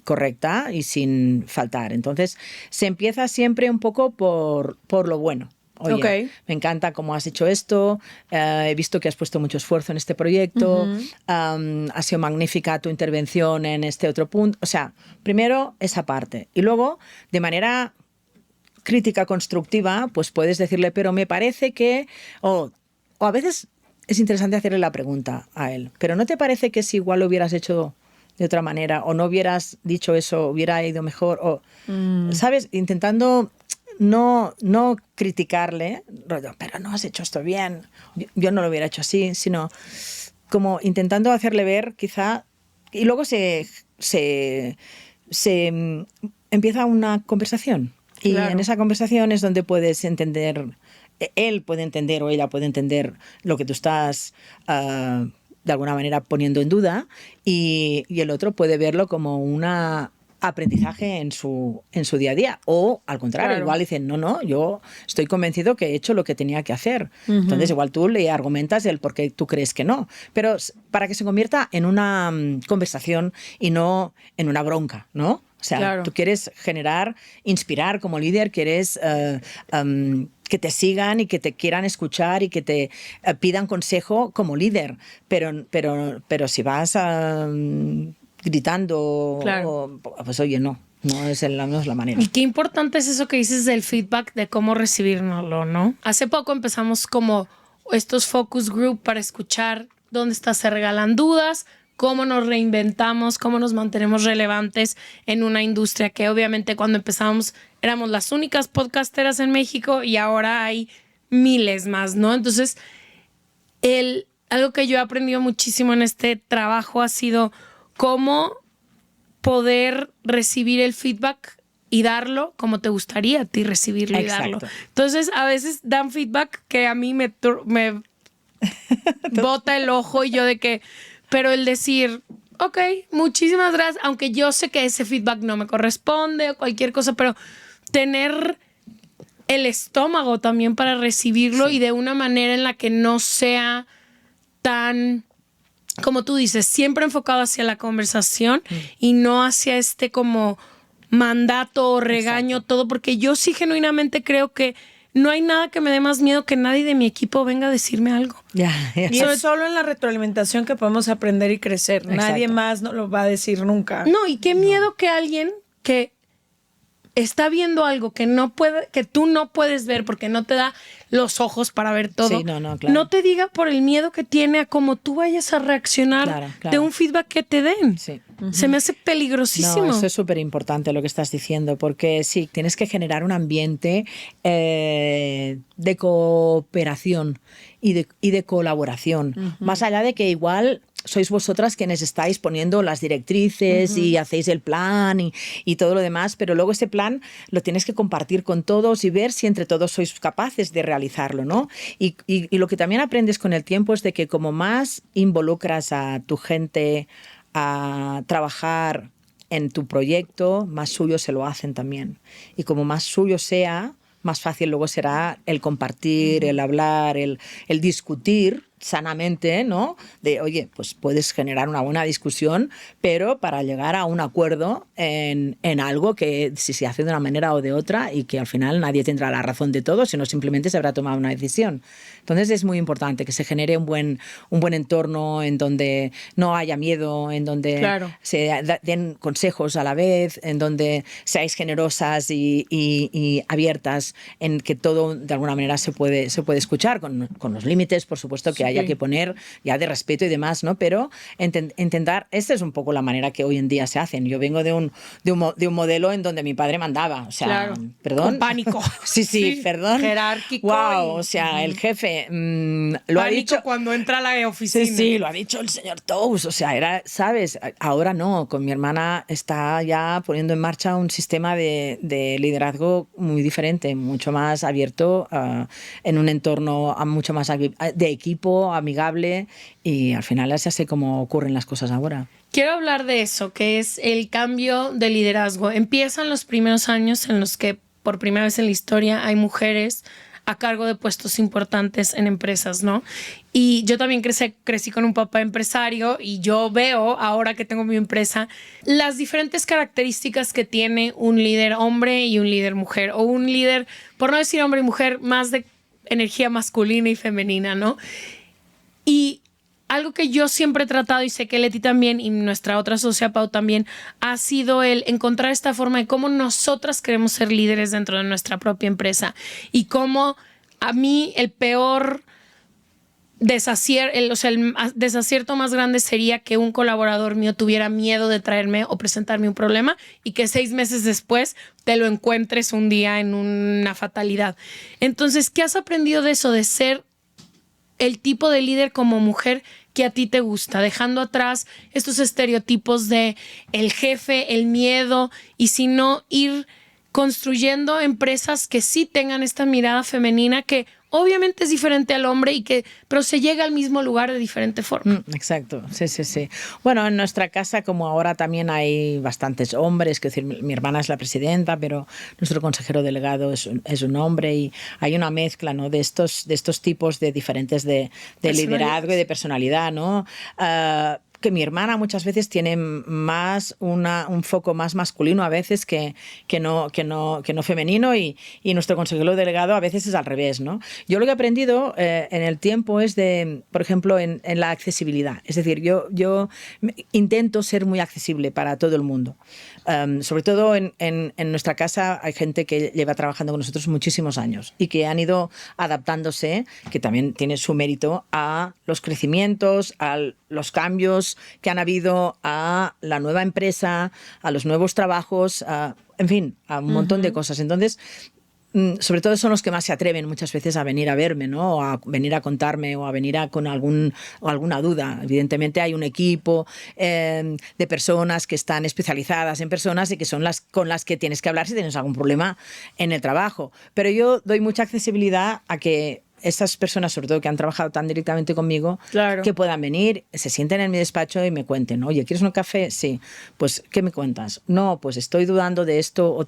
Speaker 1: correcta y sin faltar. Entonces, se empieza siempre un poco por lo bueno. Oye, me encanta cómo has hecho esto, he visto que has puesto mucho esfuerzo en este proyecto, ha sido magnífica tu intervención en este otro punto. O sea, primero esa parte. Y luego, de manera crítica constructiva, pues puedes decirle, pero me parece que... O a veces es interesante hacerle la pregunta a él, pero ¿no te parece que si igual lo hubieras hecho de otra manera o no hubieras dicho eso, hubiera ido mejor? O, ¿sabes? Intentando... No criticarle, pero no has hecho esto bien, yo no lo hubiera hecho así, sino como intentando hacerle ver quizá, y luego se empieza una conversación. Y claro, en esa conversación es donde puedes entender, él puede entender o ella puede entender lo que tú estás de alguna manera poniendo en duda y el otro puede verlo como una aprendizaje en su día a día, o al contrario, claro, igual dicen, no, yo estoy convencido que he hecho lo que tenía que hacer. Entonces igual tú le argumentas el por qué tú crees que no, pero para que se convierta en una conversación y no en una bronca, ¿no? O sea, claro, tú quieres generar, inspirar como líder, quieres que te sigan y que te quieran escuchar y que te pidan consejo como líder, pero si vas a gritando, claro, pues oye, no es la manera.
Speaker 2: Y qué importante es eso que dices del feedback, de cómo recibirnoslo, ¿no? Hace poco empezamos como estos focus group para escuchar dónde se regalan dudas, cómo nos reinventamos, cómo nos mantenemos relevantes en una industria que obviamente cuando empezamos éramos las únicas podcasteras en México y ahora hay miles más, ¿no? Entonces, algo que yo he aprendido muchísimo en este trabajo ha sido cómo poder recibir el feedback y darlo como te gustaría a ti recibirlo. Exacto. Y darlo. Entonces, a veces dan feedback que a mí me bota el ojo y yo de que... Pero el decir, ok, muchísimas gracias, aunque yo sé que ese feedback no me corresponde o cualquier cosa, pero tener el estómago también para recibirlo, sí, y de una manera en la que no sea tan... como tú dices, siempre enfocado hacia la conversación y no hacia este como mandato o regaño, exacto, todo, porque yo sí genuinamente creo que no hay nada que me dé más miedo que nadie de mi equipo venga a decirme algo.
Speaker 3: Y es solo en la retroalimentación que podemos aprender y crecer. Exacto. Nadie más nos lo va a decir nunca.
Speaker 2: No, y qué miedo que alguien que está viendo algo que tú no puedes ver porque no te da los ojos para ver todo, sí, claro, no te diga por el miedo que tiene a cómo tú vayas a reaccionar, claro, de un feedback que te den. Sí. Se me hace peligrosísimo.
Speaker 1: No, eso es súper importante lo que estás diciendo, porque sí, tienes que generar un ambiente de cooperación y de colaboración, más allá de que igual sois vosotras quienes estáis poniendo las directrices y hacéis el plan y todo lo demás, pero luego ese plan lo tienes que compartir con todos y ver si entre todos sois capaces de realizarlo, ¿no? Y lo que también aprendes con el tiempo es de que como más involucras a tu gente a trabajar en tu proyecto, más suyo se lo hacen también. Y como más suyo sea, más fácil luego será el compartir, el hablar, el discutir sanamente, ¿no? De, oye, pues puedes generar una buena discusión, pero para llegar a un acuerdo en algo que si se hace de una manera o de otra y que al final nadie tendrá la razón de todo, sino simplemente se habrá tomado una decisión. Entonces es muy importante que se genere un buen entorno en donde no haya miedo, en donde claro, se den consejos a la vez, en donde seáis generosas y abiertas, en que todo de alguna manera se puede escuchar con los límites, por supuesto, que haya que poner ya de respeto y demás, ¿no? Pero intentar, esta es un poco la manera que hoy en día se hacen. Yo vengo de un modelo en donde mi padre mandaba, o sea, claro, perdón.
Speaker 2: Con pánico.
Speaker 1: sí, perdón.
Speaker 2: Jerárquico.
Speaker 1: Wow, o sea, el jefe lo
Speaker 2: pánico
Speaker 1: ha dicho
Speaker 2: cuando entra a la oficina.
Speaker 1: Sí, lo ha dicho el señor Tous, o sea, era, ¿sabes? Ahora no, con mi hermana está ya poniendo en marcha un sistema de liderazgo muy diferente, mucho más abierto, en un entorno mucho más de equipo, equipo, amigable, y al final es así como ocurren las cosas ahora.
Speaker 2: Quiero hablar de eso, que es el cambio de liderazgo. Empiezan los primeros años en los que por primera vez en la historia hay mujeres a cargo de puestos importantes en empresas, ¿no? Y yo también crecí con un papá empresario y yo veo, ahora que tengo mi empresa, las diferentes características que tiene un líder hombre y un líder mujer, o un líder, por no decir hombre y mujer, más de energía masculina y femenina, ¿no? Y algo que yo siempre he tratado, y sé que Leti también, y nuestra otra socia Pau también, ha sido el encontrar esta forma de cómo nosotras queremos ser líderes dentro de nuestra propia empresa. Y cómo a mí el peor el desacierto más grande sería que un colaborador mío tuviera miedo de traerme o presentarme un problema y que 6 meses después te lo encuentres un día en una fatalidad. Entonces, ¿qué has aprendido de eso, de ser el tipo de líder como mujer que a ti te gusta, dejando atrás estos estereotipos de el jefe, el miedo, y sino ir construyendo empresas que sí tengan esta mirada femenina que obviamente es diferente al hombre pero se llega al mismo lugar de diferente forma?
Speaker 1: Exacto, sí. Bueno, en nuestra casa, como ahora también hay bastantes hombres, que decir, mi hermana es la presidenta, pero nuestro consejero delegado es un hombre, y hay una mezcla, ¿no?, de estos tipos de diferentes de liderazgo y de personalidad, ¿no? Que mi hermana muchas veces tiene más un foco más masculino a veces que no femenino, y nuestro consejero delegado a veces es al revés, ¿no? Yo lo que he aprendido en el tiempo es por ejemplo, en la accesibilidad. Es decir, yo intento ser muy accesible para todo el mundo. Sobre todo en nuestra casa hay gente que lleva trabajando con nosotros muchísimos años y que han ido adaptándose, que también tiene su mérito, a los crecimientos, a los cambios que han habido, a la nueva empresa, a los nuevos trabajos, en fin, a un montón de cosas. Entonces, sobre todo son los que más se atreven muchas veces a venir a verme, ¿no? O a venir a contarme, o a venir con alguna duda. Evidentemente hay un equipo de personas que están especializadas en personas y que son las con las que tienes que hablar si tienes algún problema en el trabajo. Pero yo doy mucha accesibilidad a que estas personas, sobre todo que han trabajado tan directamente conmigo,
Speaker 2: claro,
Speaker 1: que puedan venir, se sienten en mi despacho y me cuenten, oye, ¿quieres un café? Sí. Pues, ¿qué me cuentas? No, pues estoy dudando de esto, o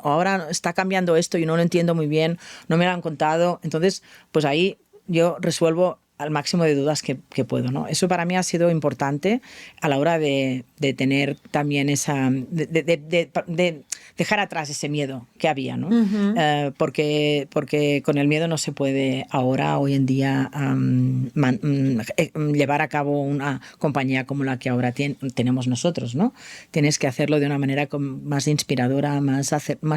Speaker 1: ahora está cambiando esto y no lo entiendo muy bien, no me lo han contado. Entonces, pues ahí yo resuelvo al máximo de dudas que puedo, ¿no? Eso para mí ha sido importante a la hora de tener también de dejar atrás ese miedo que había, ¿no? Porque con el miedo no se puede ahora, hoy en día, llevar a cabo una compañía como la que ahora tenemos nosotros, ¿no? Tienes que hacerlo de una manera más inspiradora, más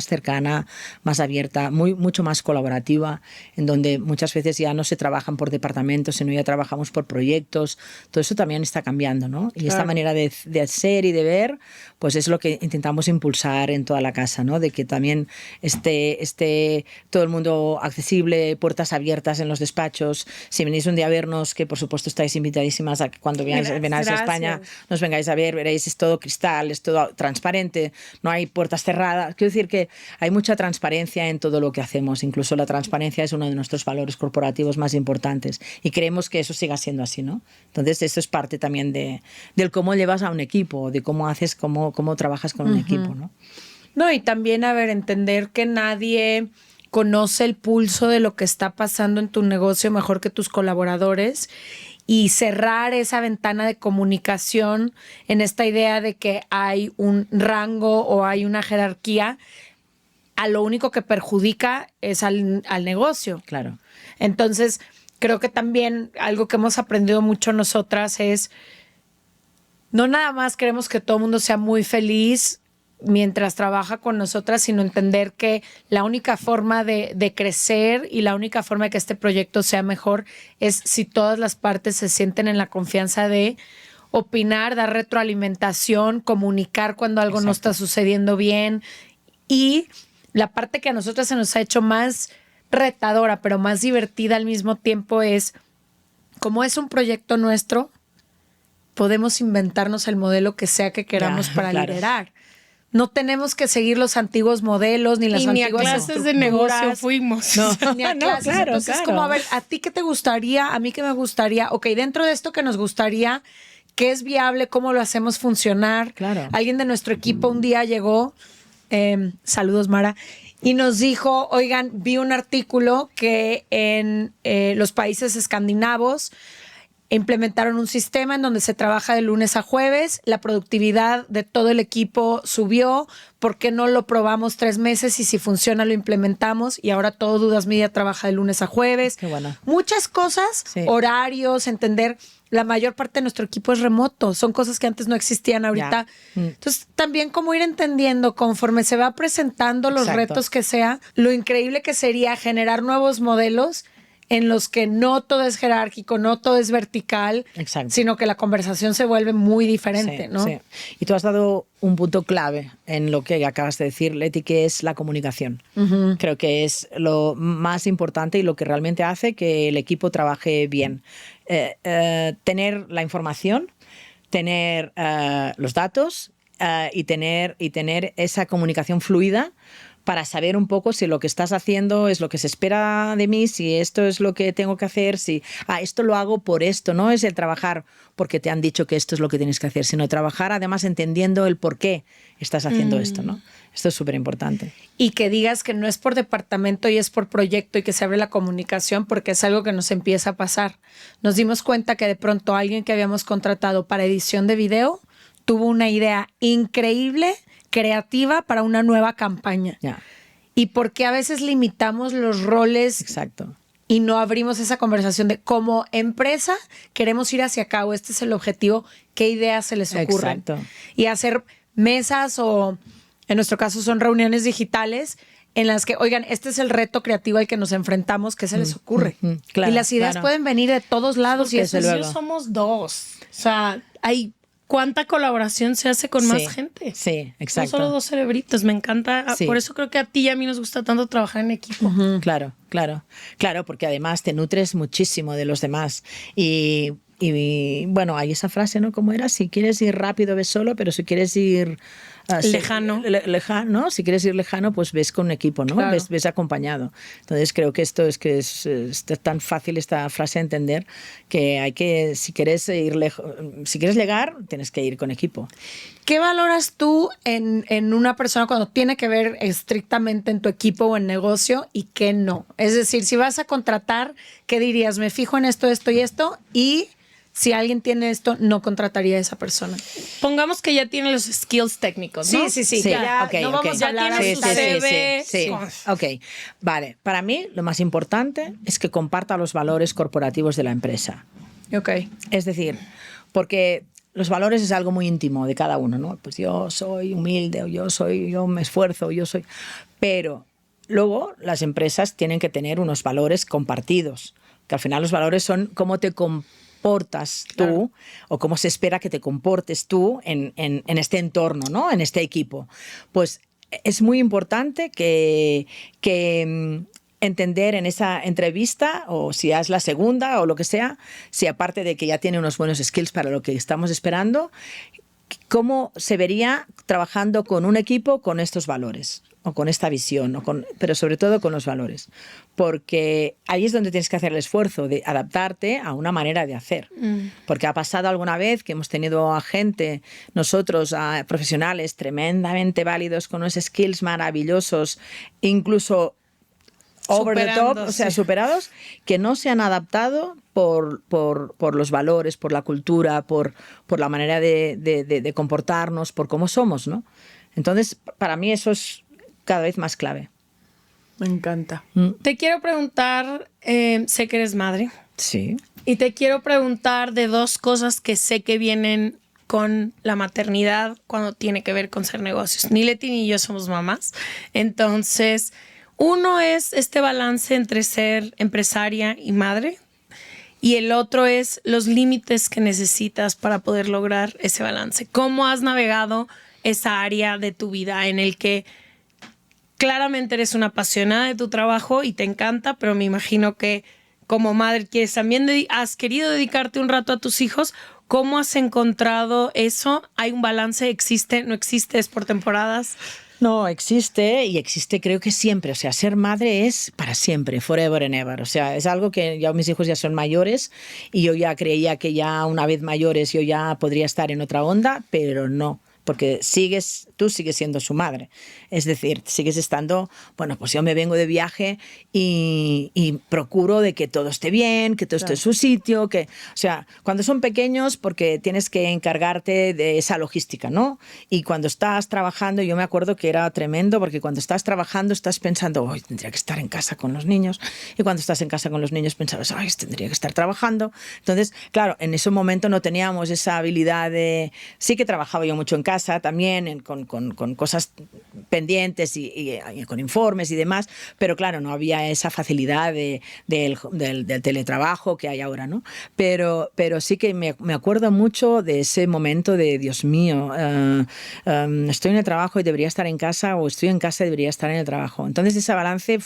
Speaker 1: cercana, más abierta, mucho más colaborativa, en donde muchas veces ya no se trabajan por departamentos, sino ya trabajamos por proyectos. Todo eso también está cambiando, ¿no? Y esta manera de ser y de ver, pues es lo que intentamos impulsar en toda la casa, ¿no? De que también esté todo el mundo accesible, puertas abiertas en los despachos. Si venís un día a vernos, que por supuesto estáis invitadísimas a que cuando vengáis a España, nos vengáis a ver, veréis, es todo cristal, es todo transparente, no hay puertas cerradas. Quiero decir que hay mucha transparencia en todo lo que hacemos. Incluso la transparencia es uno de nuestros valores corporativos más importantes, y creemos que eso siga siendo así, ¿no? Entonces, eso es parte también del cómo llevas a un equipo, de cómo trabajas con un equipo, ¿no?
Speaker 3: No, y también, entender que nadie conoce el pulso de lo que está pasando en tu negocio mejor que tus colaboradores, y cerrar esa ventana de comunicación en esta idea de que hay un rango o hay una jerarquía, a lo único que perjudica es al negocio.
Speaker 1: Claro.
Speaker 3: Entonces, creo que también algo que hemos aprendido mucho nosotras es, no nada más queremos que todo el mundo sea muy feliz mientras trabaja con nosotras, sino entender que la única forma de crecer y la única forma de que este proyecto sea mejor es si todas las partes se sienten en la confianza de opinar, dar retroalimentación, comunicar cuando algo no está sucediendo bien. Y la parte que a nosotras se nos ha hecho más retadora, pero más divertida al mismo tiempo, es, como es un proyecto nuestro, podemos inventarnos el modelo que sea que queramos para liderar. no tenemos que seguir los antiguos modelos ni las
Speaker 2: y ni a
Speaker 3: antiguas
Speaker 2: clases de negocio
Speaker 3: estructuras.
Speaker 2: fuimos.
Speaker 1: No.
Speaker 3: Ni a
Speaker 1: No,
Speaker 3: clases.
Speaker 1: claro,
Speaker 3: Entonces,
Speaker 1: claro.
Speaker 3: como, a ver, ¿a ti qué te gustaría? ¿A mí qué me gustaría? Ok, dentro de esto que nos gustaría, ¿qué es viable? ¿Cómo lo hacemos funcionar?
Speaker 1: Claro.
Speaker 3: Alguien de nuestro equipo un día llegó, saludos Mara, y nos dijo, oigan, vi un artículo que en los países escandinavos implementaron un sistema en donde se trabaja de lunes a jueves, la productividad de todo el equipo subió, ¿por qué no lo probamos 3 meses y si funciona lo implementamos? Y ahora todo Dudas Media trabaja de lunes a jueves.
Speaker 1: Qué bueno.
Speaker 3: Muchas cosas,
Speaker 1: Sí.
Speaker 3: horarios, entender, la mayor parte de nuestro equipo es remoto, son cosas que antes no existían ahorita. Entonces, también como ir entendiendo conforme se va presentando los
Speaker 1: Exacto.
Speaker 3: retos que sea, lo increíble que sería generar nuevos modelos en los que no todo es jerárquico, no todo es vertical,
Speaker 1: Exacto.
Speaker 3: sino que la conversación se vuelve muy diferente,
Speaker 1: Sí,
Speaker 3: ¿no?
Speaker 1: sí. Y tú has dado un punto clave en lo que acabas de decir, Leti, que es la comunicación. Creo que es lo más importante y lo que realmente hace que el equipo trabaje bien. Tener la información, tener los datos y tener esa comunicación fluida para saber un poco si lo que estás haciendo es lo que se espera de mí, si esto es lo que tengo que hacer, si esto lo hago por esto, no es el trabajar porque te han dicho que esto es lo que tienes que hacer, sino trabajar además entendiendo el por qué estás haciendo esto, ¿no? Esto es súper importante.
Speaker 3: Y que digas que no es por departamento y es por proyecto y que se abre la comunicación porque es algo que nos empieza a pasar. Nos dimos cuenta que de pronto alguien que habíamos contratado para edición de video tuvo una idea increíble, creativa para una nueva campaña.
Speaker 1: Ya.
Speaker 3: Y porque a veces limitamos los roles
Speaker 1: Exacto.
Speaker 3: y no abrimos esa conversación de como empresa queremos ir hacia acá o este es el objetivo, qué ideas se les ocurren.
Speaker 1: Exacto.
Speaker 3: Y hacer mesas o en nuestro caso son reuniones digitales en las que, oigan, este es el reto creativo al que nos enfrentamos, ¿qué se les ocurre?
Speaker 1: Claro,
Speaker 3: y las ideas
Speaker 1: claro.
Speaker 3: pueden venir de todos lados y eso
Speaker 1: Desde
Speaker 3: es
Speaker 1: luego.
Speaker 2: Somos 2. O sea, hay cuánta colaboración se hace con
Speaker 1: Sí,
Speaker 2: más gente.
Speaker 1: sí, exacto.
Speaker 2: No solo 2 cerebritos, me encanta.
Speaker 1: Sí.
Speaker 2: Por eso creo que a ti y a mí nos gusta tanto trabajar en equipo.
Speaker 1: Claro, porque además te nutres muchísimo de los demás. Y bueno, hay esa frase, ¿no? ¿Cómo era? Si quieres ir rápido, ves solo, pero si quieres ir
Speaker 2: Lejano.
Speaker 1: lejano, ¿no? Si quieres ir lejano, pues ves con un equipo, ¿no?
Speaker 3: Claro.
Speaker 1: Ves acompañado. Entonces creo que esto es tan fácil esta frase de entender que hay que, si quieres ir lejos, si quieres llegar, tienes que ir con equipo.
Speaker 3: ¿Qué valoras tú en una persona cuando tiene que ver estrictamente en tu equipo o en negocio y qué no? Es decir, si vas a contratar, ¿qué dirías? Me fijo en esto, esto y esto, y si alguien tiene esto, no contrataría a esa persona.
Speaker 2: Pongamos que ya tiene los skills técnicos, ¿no?
Speaker 3: Sí.
Speaker 1: Sí,
Speaker 3: Ya,
Speaker 1: ok,
Speaker 3: no
Speaker 1: ok.
Speaker 3: vamos a hablar
Speaker 2: tiene
Speaker 3: de
Speaker 2: su
Speaker 3: sus
Speaker 2: CV.
Speaker 1: Sí. Ok, vale. Para mí lo más importante es que comparta los valores corporativos de la empresa.
Speaker 3: Ok.
Speaker 1: Es decir, porque los valores es algo muy íntimo de cada uno, ¿no? Pues yo soy humilde, o yo me esfuerzo, yo soy... Pero luego las empresas tienen que tener unos valores compartidos, que al final los valores son cómo te comportas tú o cómo se espera que te comportes tú en este entorno, ¿no? En este equipo. Pues es muy importante que entender en esa entrevista, o si es la segunda o lo que sea, si aparte de que ya tiene unos buenos skills para lo que estamos esperando, cómo se vería trabajando con un equipo con estos valores o con esta visión, pero sobre todo con los valores. Porque ahí es donde tienes que hacer el esfuerzo de adaptarte a una manera de hacer. Porque ha pasado alguna vez que hemos tenido a gente, nosotros, a profesionales tremendamente válidos con unos skills maravillosos, incluso over the top, o sea, superados, que no se han adaptado por los valores, por la cultura, por la manera de comportarnos, por cómo somos, ¿no? Entonces, para mí eso es cada vez más clave.
Speaker 3: Me encanta.
Speaker 2: Te quiero preguntar, sé que eres madre,
Speaker 1: Sí.
Speaker 2: y te quiero preguntar de 2 cosas que sé que vienen con la maternidad cuando tiene que ver con ser negocios. Ni Leti ni yo somos mamás, entonces... Uno es este balance entre ser empresaria y madre, y el otro es los límites que necesitas para poder lograr ese balance. ¿Cómo has navegado esa área de tu vida en el que claramente eres una apasionada de tu trabajo y te encanta, pero me imagino que como madre quieres también has querido dedicarte un rato a tus hijos? ¿Cómo has encontrado eso? ¿Hay un balance? ¿Existe? ¿No existe? ¿Es por temporadas?
Speaker 1: No, existe y existe creo que siempre. O sea, ser madre es para siempre, forever and ever. O sea, es algo que ya mis hijos ya son mayores y yo ya creía que ya una vez mayores yo ya podría estar en otra onda, pero no. Porque tú sigues siendo su madre. Es decir, sigues estando, bueno, pues yo me vengo de viaje y procuro de que todo esté bien, que todo esté en su sitio, o sea, cuando son pequeños, porque tienes que encargarte de esa logística, ¿no? Y cuando estás trabajando, yo me acuerdo que era tremendo, porque cuando estás trabajando estás pensando, hoy tendría que estar en casa con los niños, y cuando estás en casa con los niños pensabas, ay, tendría que estar trabajando. Entonces, claro, en ese momento no teníamos esa habilidad de... Sí que trabajaba yo mucho en casa, también con cosas pendientes y con informes y demás, pero claro, no había esa facilidad del teletrabajo que hay ahora, ¿no? Pero sí que me acuerdo mucho de ese momento de, Dios mío, estoy en el trabajo y debería estar en casa, o estoy en casa y debería estar en el trabajo. Entonces ese balance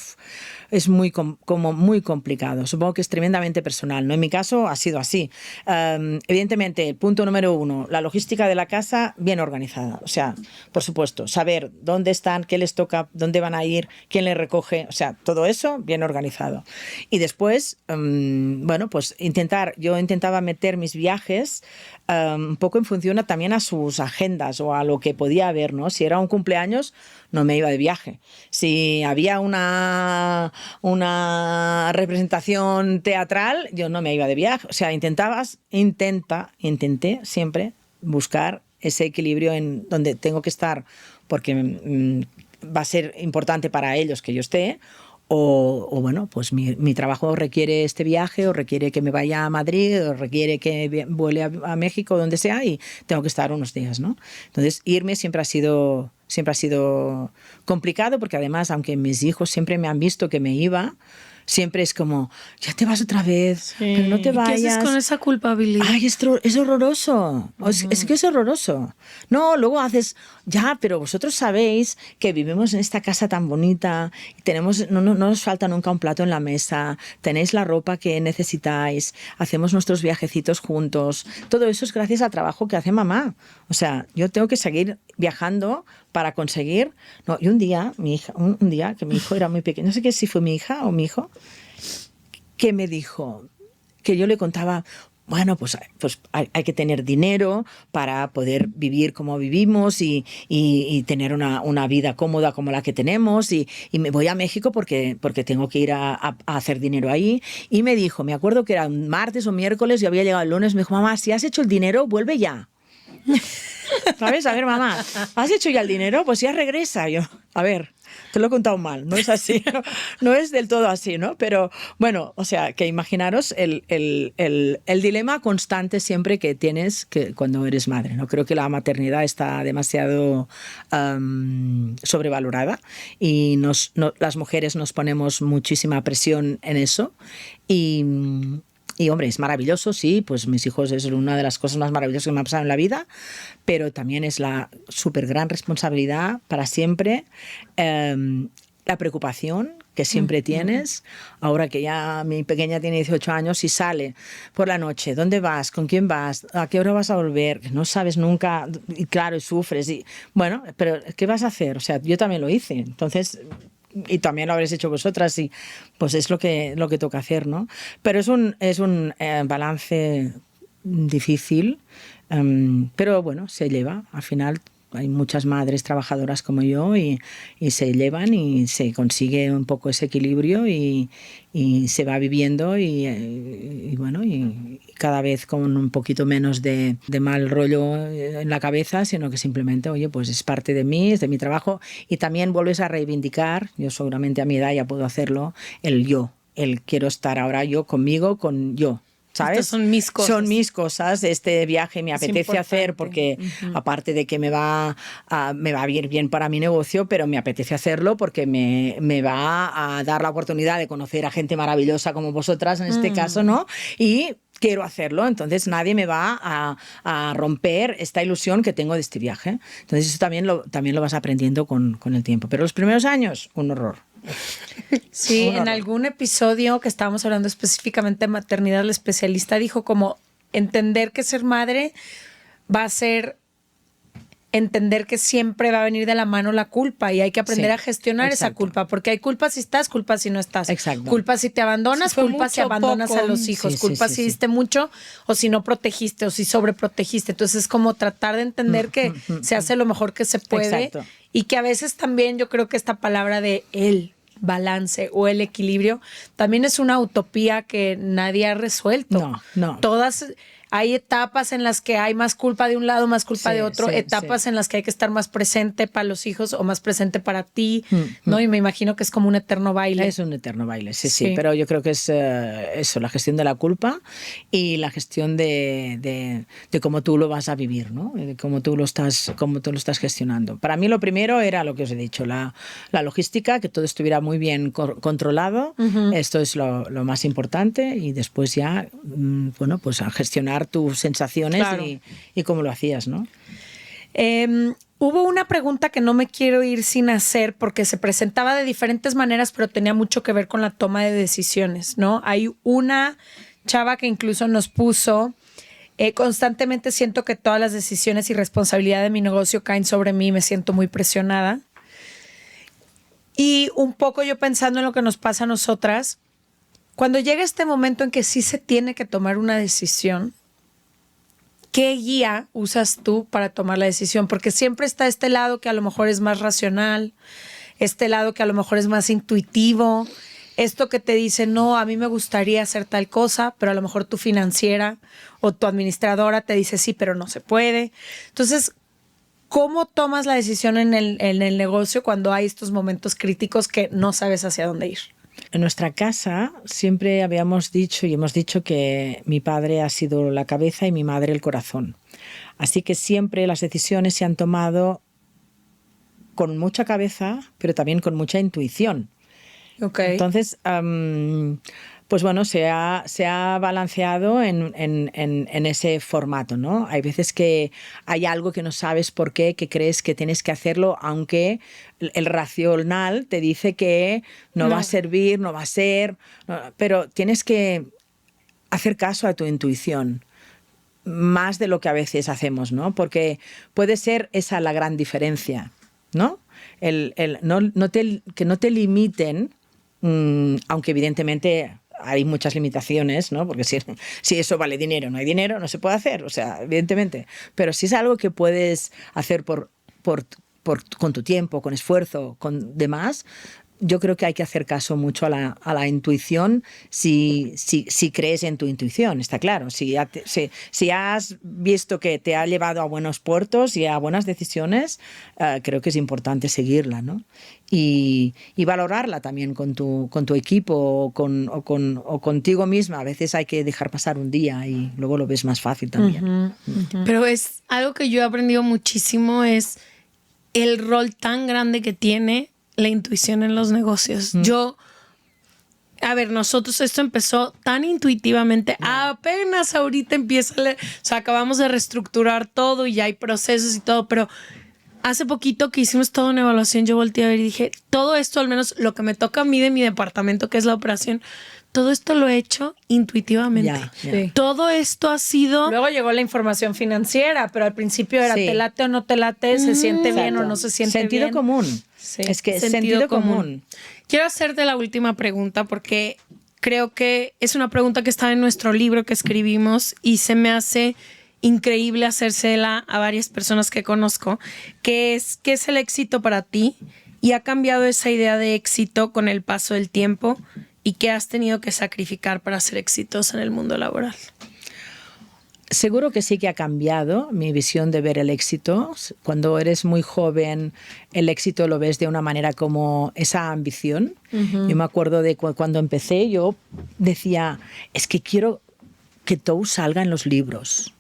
Speaker 1: es muy complicado. Supongo que es tremendamente personal, ¿no? En mi caso ha sido así. Evidentemente, punto número 1, la logística de la casa bien organizada. O sea, por supuesto, saber dónde están, qué les toca, dónde van a ir, quién les recoge. O sea, todo eso bien organizado. Y después, bueno, pues yo intentaba meter mis viajes un poco en función también a sus agendas o a lo que podía haber, ¿no? Si era un cumpleaños, no me iba de viaje. Si había una representación teatral, yo no me iba de viaje. O sea, intenté siempre buscar ese equilibrio en donde tengo que estar porque va a ser importante para ellos que yo esté, o bueno, pues mi trabajo requiere este viaje, o requiere que me vaya a Madrid, o requiere que vuele a México, donde sea, y tengo que estar unos días, ¿no? Entonces, irme siempre ha sido complicado, porque además, aunque mis hijos siempre me han visto que me iba, siempre es como, ya te vas otra vez, pero no te vayas.
Speaker 2: ¿Qué haces con esa culpabilidad?
Speaker 1: Ay, es horroroso. Es que es horroroso. No, luego haces, ya, pero vosotros sabéis que vivimos en esta casa tan bonita, no nos falta nunca un plato en la mesa, tenéis la ropa que necesitáis, hacemos nuestros viajecitos juntos. Todo eso es gracias al trabajo que hace mamá. O sea, yo tengo que seguir viajando para conseguir... No, y un día que mi hijo era muy pequeño, no sé qué si fue mi hija o mi hijo, que me dijo, que yo le contaba, bueno, pues hay que tener dinero para poder vivir como vivimos y tener una vida cómoda como la que tenemos, y me voy a México porque tengo que ir a hacer dinero ahí. Y me dijo, me acuerdo que era un martes o miércoles, yo había llegado el lunes, me dijo, mamá, si has hecho el dinero, vuelve ya. ¿Sabes? A ver, mamá, ¿has hecho ya el dinero? Pues ya regresa. Yo, a ver, te lo he contado mal, no es así, no es del todo así, ¿no? Pero bueno, o sea, que imaginaros el dilema constante siempre que tienes cuando eres madre, ¿no? Creo que la maternidad está demasiado sobrevalorada, y las mujeres nos ponemos muchísima presión en eso, y hombre, es maravilloso, sí, pues mis hijos es una de las cosas más maravillosas que me ha pasado en la vida, pero también es la súper gran responsabilidad para siempre, la preocupación que siempre tienes. Ahora que ya mi pequeña tiene 18 años y sale por la noche, ¿dónde vas? ¿Con quién vas? ¿A qué hora vas a volver? No sabes nunca, y claro, y sufres. Y, bueno, pero ¿qué vas a hacer? O sea, yo también lo hice, entonces... Y también lo habréis hecho vosotras, y pues es lo que toca hacer, ¿no? Pero es un balance difícil, pero bueno, se lleva. Al final hay muchas madres trabajadoras como yo, y se llevan, y se consigue un poco ese equilibrio, y se va viviendo, y bueno, y cada vez con un poquito menos de mal rollo en la cabeza, sino que simplemente, oye, pues es parte de mí, es de mi trabajo, y también vuelves a reivindicar, yo seguramente a mi edad ya puedo hacerlo, el quiero estar ahora yo conmigo, con yo. ¿Sabes?
Speaker 2: Estas son mis cosas.
Speaker 1: Son mis cosas. Este viaje me apetece hacer porque, aparte de que me va a ir bien para mi negocio, pero me apetece hacerlo porque me va a dar la oportunidad de conocer a gente maravillosa como vosotras en este caso, ¿no? Y quiero hacerlo, entonces nadie me va a romper esta ilusión que tengo de este viaje. Entonces eso también lo vas aprendiendo con el tiempo. Pero los primeros años, un horror.
Speaker 3: Sí, en algún episodio que estábamos hablando específicamente de maternidad, el especialista dijo como entender que ser madre va a ser entender que siempre va a venir de la mano la culpa y hay que aprender a gestionar esa culpa, porque hay culpa si estás, culpa si no estás.
Speaker 1: Exacto.
Speaker 3: Culpa si te abandonas, culpa si abandonas a los hijos, culpa si diste mucho o si no protegiste o si sobreprotegiste. Entonces es como tratar de entender que se hace lo mejor que se puede.
Speaker 1: Exacto.
Speaker 3: Y que a veces también yo creo que esta palabra de el balance o el equilibrio también es una utopía que nadie ha resuelto.
Speaker 1: No.
Speaker 3: Hay etapas en las que hay más culpa de un lado, más culpa de otro, etapas en las que hay que estar más presente para los hijos o más presente para ti, ¿no? Y me imagino que es como un eterno baile.
Speaker 1: Es un eterno baile, sí. Pero yo creo que es eso, la gestión de la culpa y la gestión de cómo tú lo vas a vivir, ¿no? De cómo tú lo estás gestionando. Para mí lo primero era lo que os he dicho, la logística, que todo estuviera muy bien controlado. Esto es lo más importante y después ya, bueno, pues a gestionar tus sensaciones y cómo lo hacías, ¿no?
Speaker 3: Hubo una pregunta que no me quiero ir sin hacer porque se presentaba de diferentes maneras, pero tenía mucho que ver con la toma de decisiones, ¿no? Hay una chava que incluso nos puso, constantemente siento que todas las decisiones y responsabilidad de mi negocio caen sobre mí y me siento muy presionada. Y un poco yo pensando en lo que nos pasa a nosotras, cuando llega este momento en que sí se tiene que tomar una decisión, ¿qué guía usas tú para tomar la decisión? Porque siempre está este lado que a lo mejor es más racional, este lado que a lo mejor es más intuitivo, esto que te dice, no, a mí me gustaría hacer tal cosa, pero a lo mejor tu financiera o tu administradora te dice sí, pero no se puede. Entonces, ¿cómo tomas la decisión en el negocio cuando hay estos momentos críticos que no sabes hacia dónde ir?
Speaker 1: En nuestra casa siempre habíamos dicho y hemos dicho que mi padre ha sido la cabeza y mi madre el corazón. Así que siempre las decisiones se han tomado con mucha cabeza, pero también con mucha intuición.
Speaker 3: Okay.
Speaker 1: Entonces, pues bueno, se ha balanceado en ese formato, ¿no? Hay veces que hay algo que no sabes por qué, que crees que tienes que hacerlo, aunque el racional te dice que no va a servir, no va a ser, pero tienes que hacer caso a tu intuición, más de lo que a veces hacemos, ¿no? Porque puede ser esa la gran diferencia, ¿no? Que no te limiten, aunque evidentemente hay muchas limitaciones, ¿no? Porque si eso vale dinero, no hay dinero, no se puede hacer, o sea, evidentemente. Pero si es algo que puedes hacer con tu tiempo, con esfuerzo, con demás, yo creo que hay que hacer caso mucho a la intuición si crees en tu intuición, está claro. Si has visto que te ha llevado a buenos puertos y a buenas decisiones, creo que es importante seguirla, ¿no? Y valorarla también con tu equipo o contigo misma. A veces hay que dejar pasar un día y luego lo ves más fácil también.
Speaker 2: Pero es algo que yo he aprendido muchísimo, es el rol tan grande que tiene la intuición en los negocios. Nosotros esto empezó tan intuitivamente, apenas ahorita empieza, acabamos de reestructurar todo y ya hay procesos y todo, pero hace poquito que hicimos toda una evaluación, yo volteé a ver y dije, todo esto, al menos lo que me toca a mí de mi departamento, que es la operación, todo esto lo he hecho intuitivamente.
Speaker 3: Sí.
Speaker 2: Todo esto ha sido...
Speaker 3: Luego llegó la información financiera, pero al principio era ¿te late o no te late? ¿Se siente bien o no se siente
Speaker 1: sentido
Speaker 3: bien?
Speaker 1: Común.
Speaker 3: Sí.
Speaker 1: Es que sentido común.
Speaker 2: Quiero hacerte la última pregunta porque creo que es una pregunta que está en nuestro libro que escribimos y se me hace increíble hacérsela a varias personas que conozco, que es ¿qué es el éxito para ti? Y ha cambiado esa idea de éxito con el paso del tiempo y qué has tenido que sacrificar para ser exitosa en el mundo laboral.
Speaker 1: Seguro que sí que ha cambiado mi visión de ver el éxito. Cuando eres muy joven, el éxito lo ves de una manera como esa ambición. Yo me acuerdo de cuando empecé, yo decía, es que quiero que Toast salga en los libros.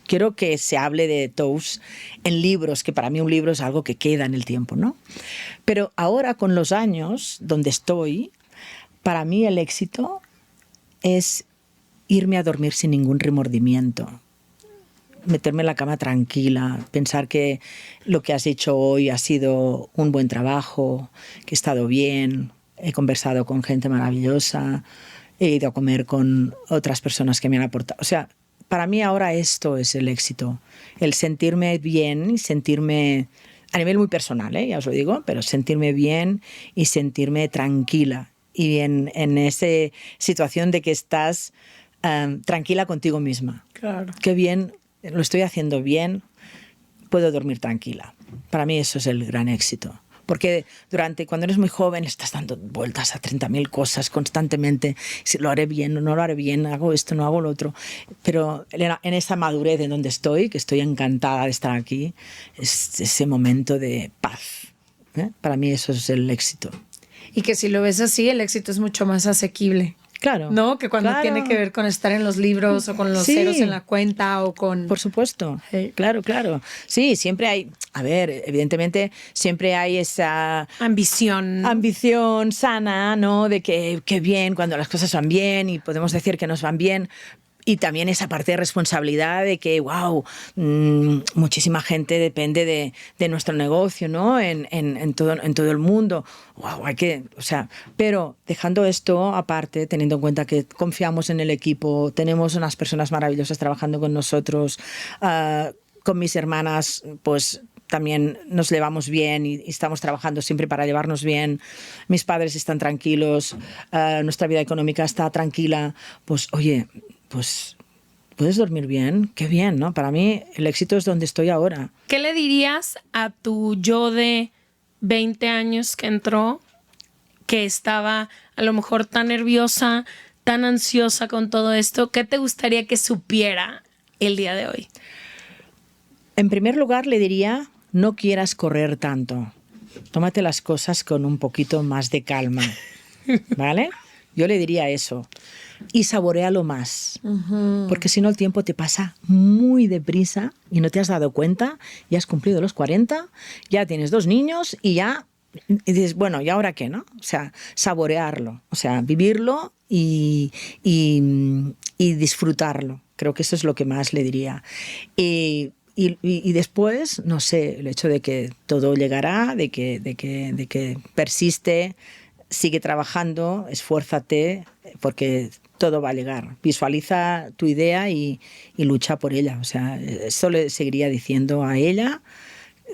Speaker 1: Quiero que se hable de Toast en libros, que para mí un libro es algo que queda en el tiempo, ¿no? Pero ahora, con los años donde estoy, para mí el éxito es irme a dormir sin ningún remordimiento, meterme en la cama tranquila, pensar que lo que has hecho hoy ha sido un buen trabajo, que he estado bien, he conversado con gente maravillosa, he ido a comer con otras personas que me han aportado. O sea, para mí ahora esto es el éxito, el sentirme bien y sentirme, a nivel muy personal, ya os lo digo, pero sentirme bien y sentirme tranquila y en esa situación de que estás tranquila contigo misma.
Speaker 2: Claro.
Speaker 1: Qué bien, lo estoy haciendo bien, puedo dormir tranquila. Para mí eso es el gran éxito. Porque cuando eres muy joven estás dando vueltas a 30.000 cosas constantemente. Si lo haré bien o no lo haré bien, hago esto, no hago lo otro. Pero en esa madurez en donde estoy, que estoy encantada de estar aquí, es ese momento de paz. Para mí eso es el éxito.
Speaker 3: Y que si lo ves así, el éxito es mucho más asequible.
Speaker 1: Claro.
Speaker 3: ¿No? Que cuando
Speaker 1: claro.
Speaker 3: tiene que ver con estar en los libros o con los ceros en la cuenta o con...
Speaker 1: Por supuesto. Claro. Sí, siempre hay... A ver, evidentemente siempre hay esa... Ambición sana, ¿no? De que bien, cuando las cosas van bien y podemos decir que nos van bien. Y también esa parte de responsabilidad de que, wow, muchísima gente depende de nuestro negocio, ¿no? En todo el mundo. Wow, pero dejando esto aparte, teniendo en cuenta que confiamos en el equipo, tenemos unas personas maravillosas trabajando con nosotros, con mis hermanas, pues también nos llevamos bien y estamos trabajando siempre para llevarnos bien. Mis padres están tranquilos, nuestra vida económica está tranquila. Pues, oye, pues puedes dormir bien, qué bien, ¿no? Para mí el éxito es donde estoy ahora.
Speaker 2: ¿Qué le dirías a tu yo de 20 años que entró, que estaba a lo mejor tan nerviosa, tan ansiosa con todo esto? ¿Qué te gustaría que supiera el día de hoy?
Speaker 1: En primer lugar le diría, no quieras correr tanto. Tómate las cosas con un poquito más de calma, ¿vale? Yo le diría eso. Y saboréalo más. Porque si no el tiempo te pasa muy deprisa y no te has dado cuenta, ya has cumplido los 40, ya tienes 2 niños y ya dices, bueno, ¿y ahora qué, no? O sea, saborearlo, o sea, vivirlo y disfrutarlo. Creo que eso es lo que más le diría. Y después, no sé, el hecho de que todo llegará, de que persiste, sigue trabajando, esfuérzate, porque todo va a llegar. Visualiza tu idea y lucha por ella. O sea, esto le seguiría diciendo a ella,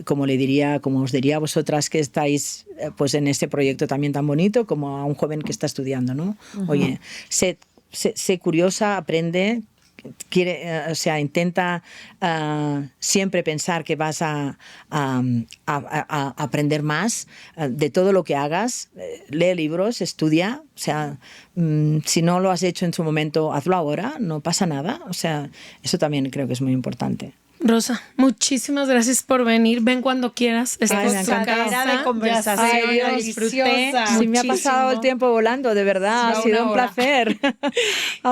Speaker 1: como os diría a vosotras que estáis pues en este proyecto también tan bonito, como a un joven que está estudiando, ¿no? Oye, sé curiosa, aprende, intenta siempre pensar que vas a aprender más de todo lo que hagas. Lee libros, estudia. O sea, si no lo has hecho en su momento, hazlo ahora, no pasa nada. O sea, eso también creo que es muy importante.
Speaker 2: Rosa, muchísimas gracias por venir. Ven cuando quieras. Esta es tu casa
Speaker 3: de conversación.
Speaker 2: Ya disfruté.
Speaker 1: Sí, me ha pasado el tiempo volando, de verdad. Ha sido un placer.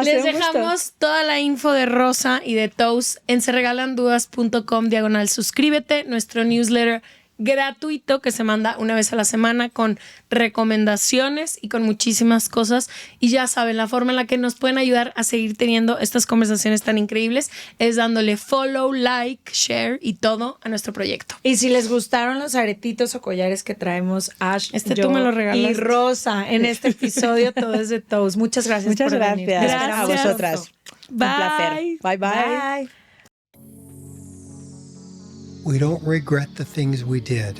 Speaker 2: Les dejamos toda la info de Rosa y de Toast en seregalandudas.com/suscríbete, nuestro newsletter gratuito que se manda una vez a la semana con recomendaciones y con muchísimas cosas. Y ya saben, la forma en la que nos pueden ayudar a seguir teniendo estas conversaciones tan increíbles es dándole follow, like, share y todo a nuestro proyecto.
Speaker 3: Y si les gustaron los aretitos o collares que traemos, Ash,
Speaker 2: tú me lo regalaste.
Speaker 3: y Rosa en este episodio, todo es de Toast. Muchas gracias por venir.
Speaker 1: Gracias a vosotras.
Speaker 2: Bye.
Speaker 1: Un placer. Bye, bye.
Speaker 3: Bye.
Speaker 4: We don't regret the things we did.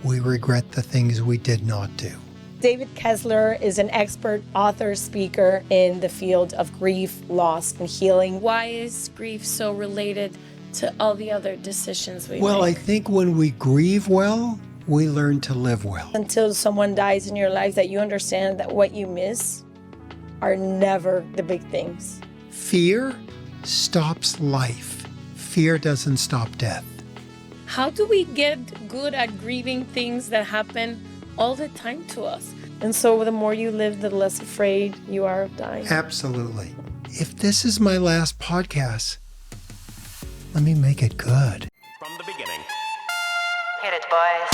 Speaker 4: We regret the things we did not do.
Speaker 5: David Kessler is an expert author, speaker in the field of grief, loss, and healing.
Speaker 6: Why is grief so related to all the other decisions we make?
Speaker 4: Well, I think when we grieve well, we learn to live well.
Speaker 5: Until someone dies in your life, that you understand that what you miss are never the big things.
Speaker 4: Fear stops life. Fear doesn't stop death.
Speaker 6: How do we get good at grieving things that happen all the time to us?
Speaker 5: And so the more you live, the less afraid you are of dying.
Speaker 4: Absolutely. If this is my last podcast, let me make it good.
Speaker 7: From the beginning.
Speaker 8: Hit it, boys.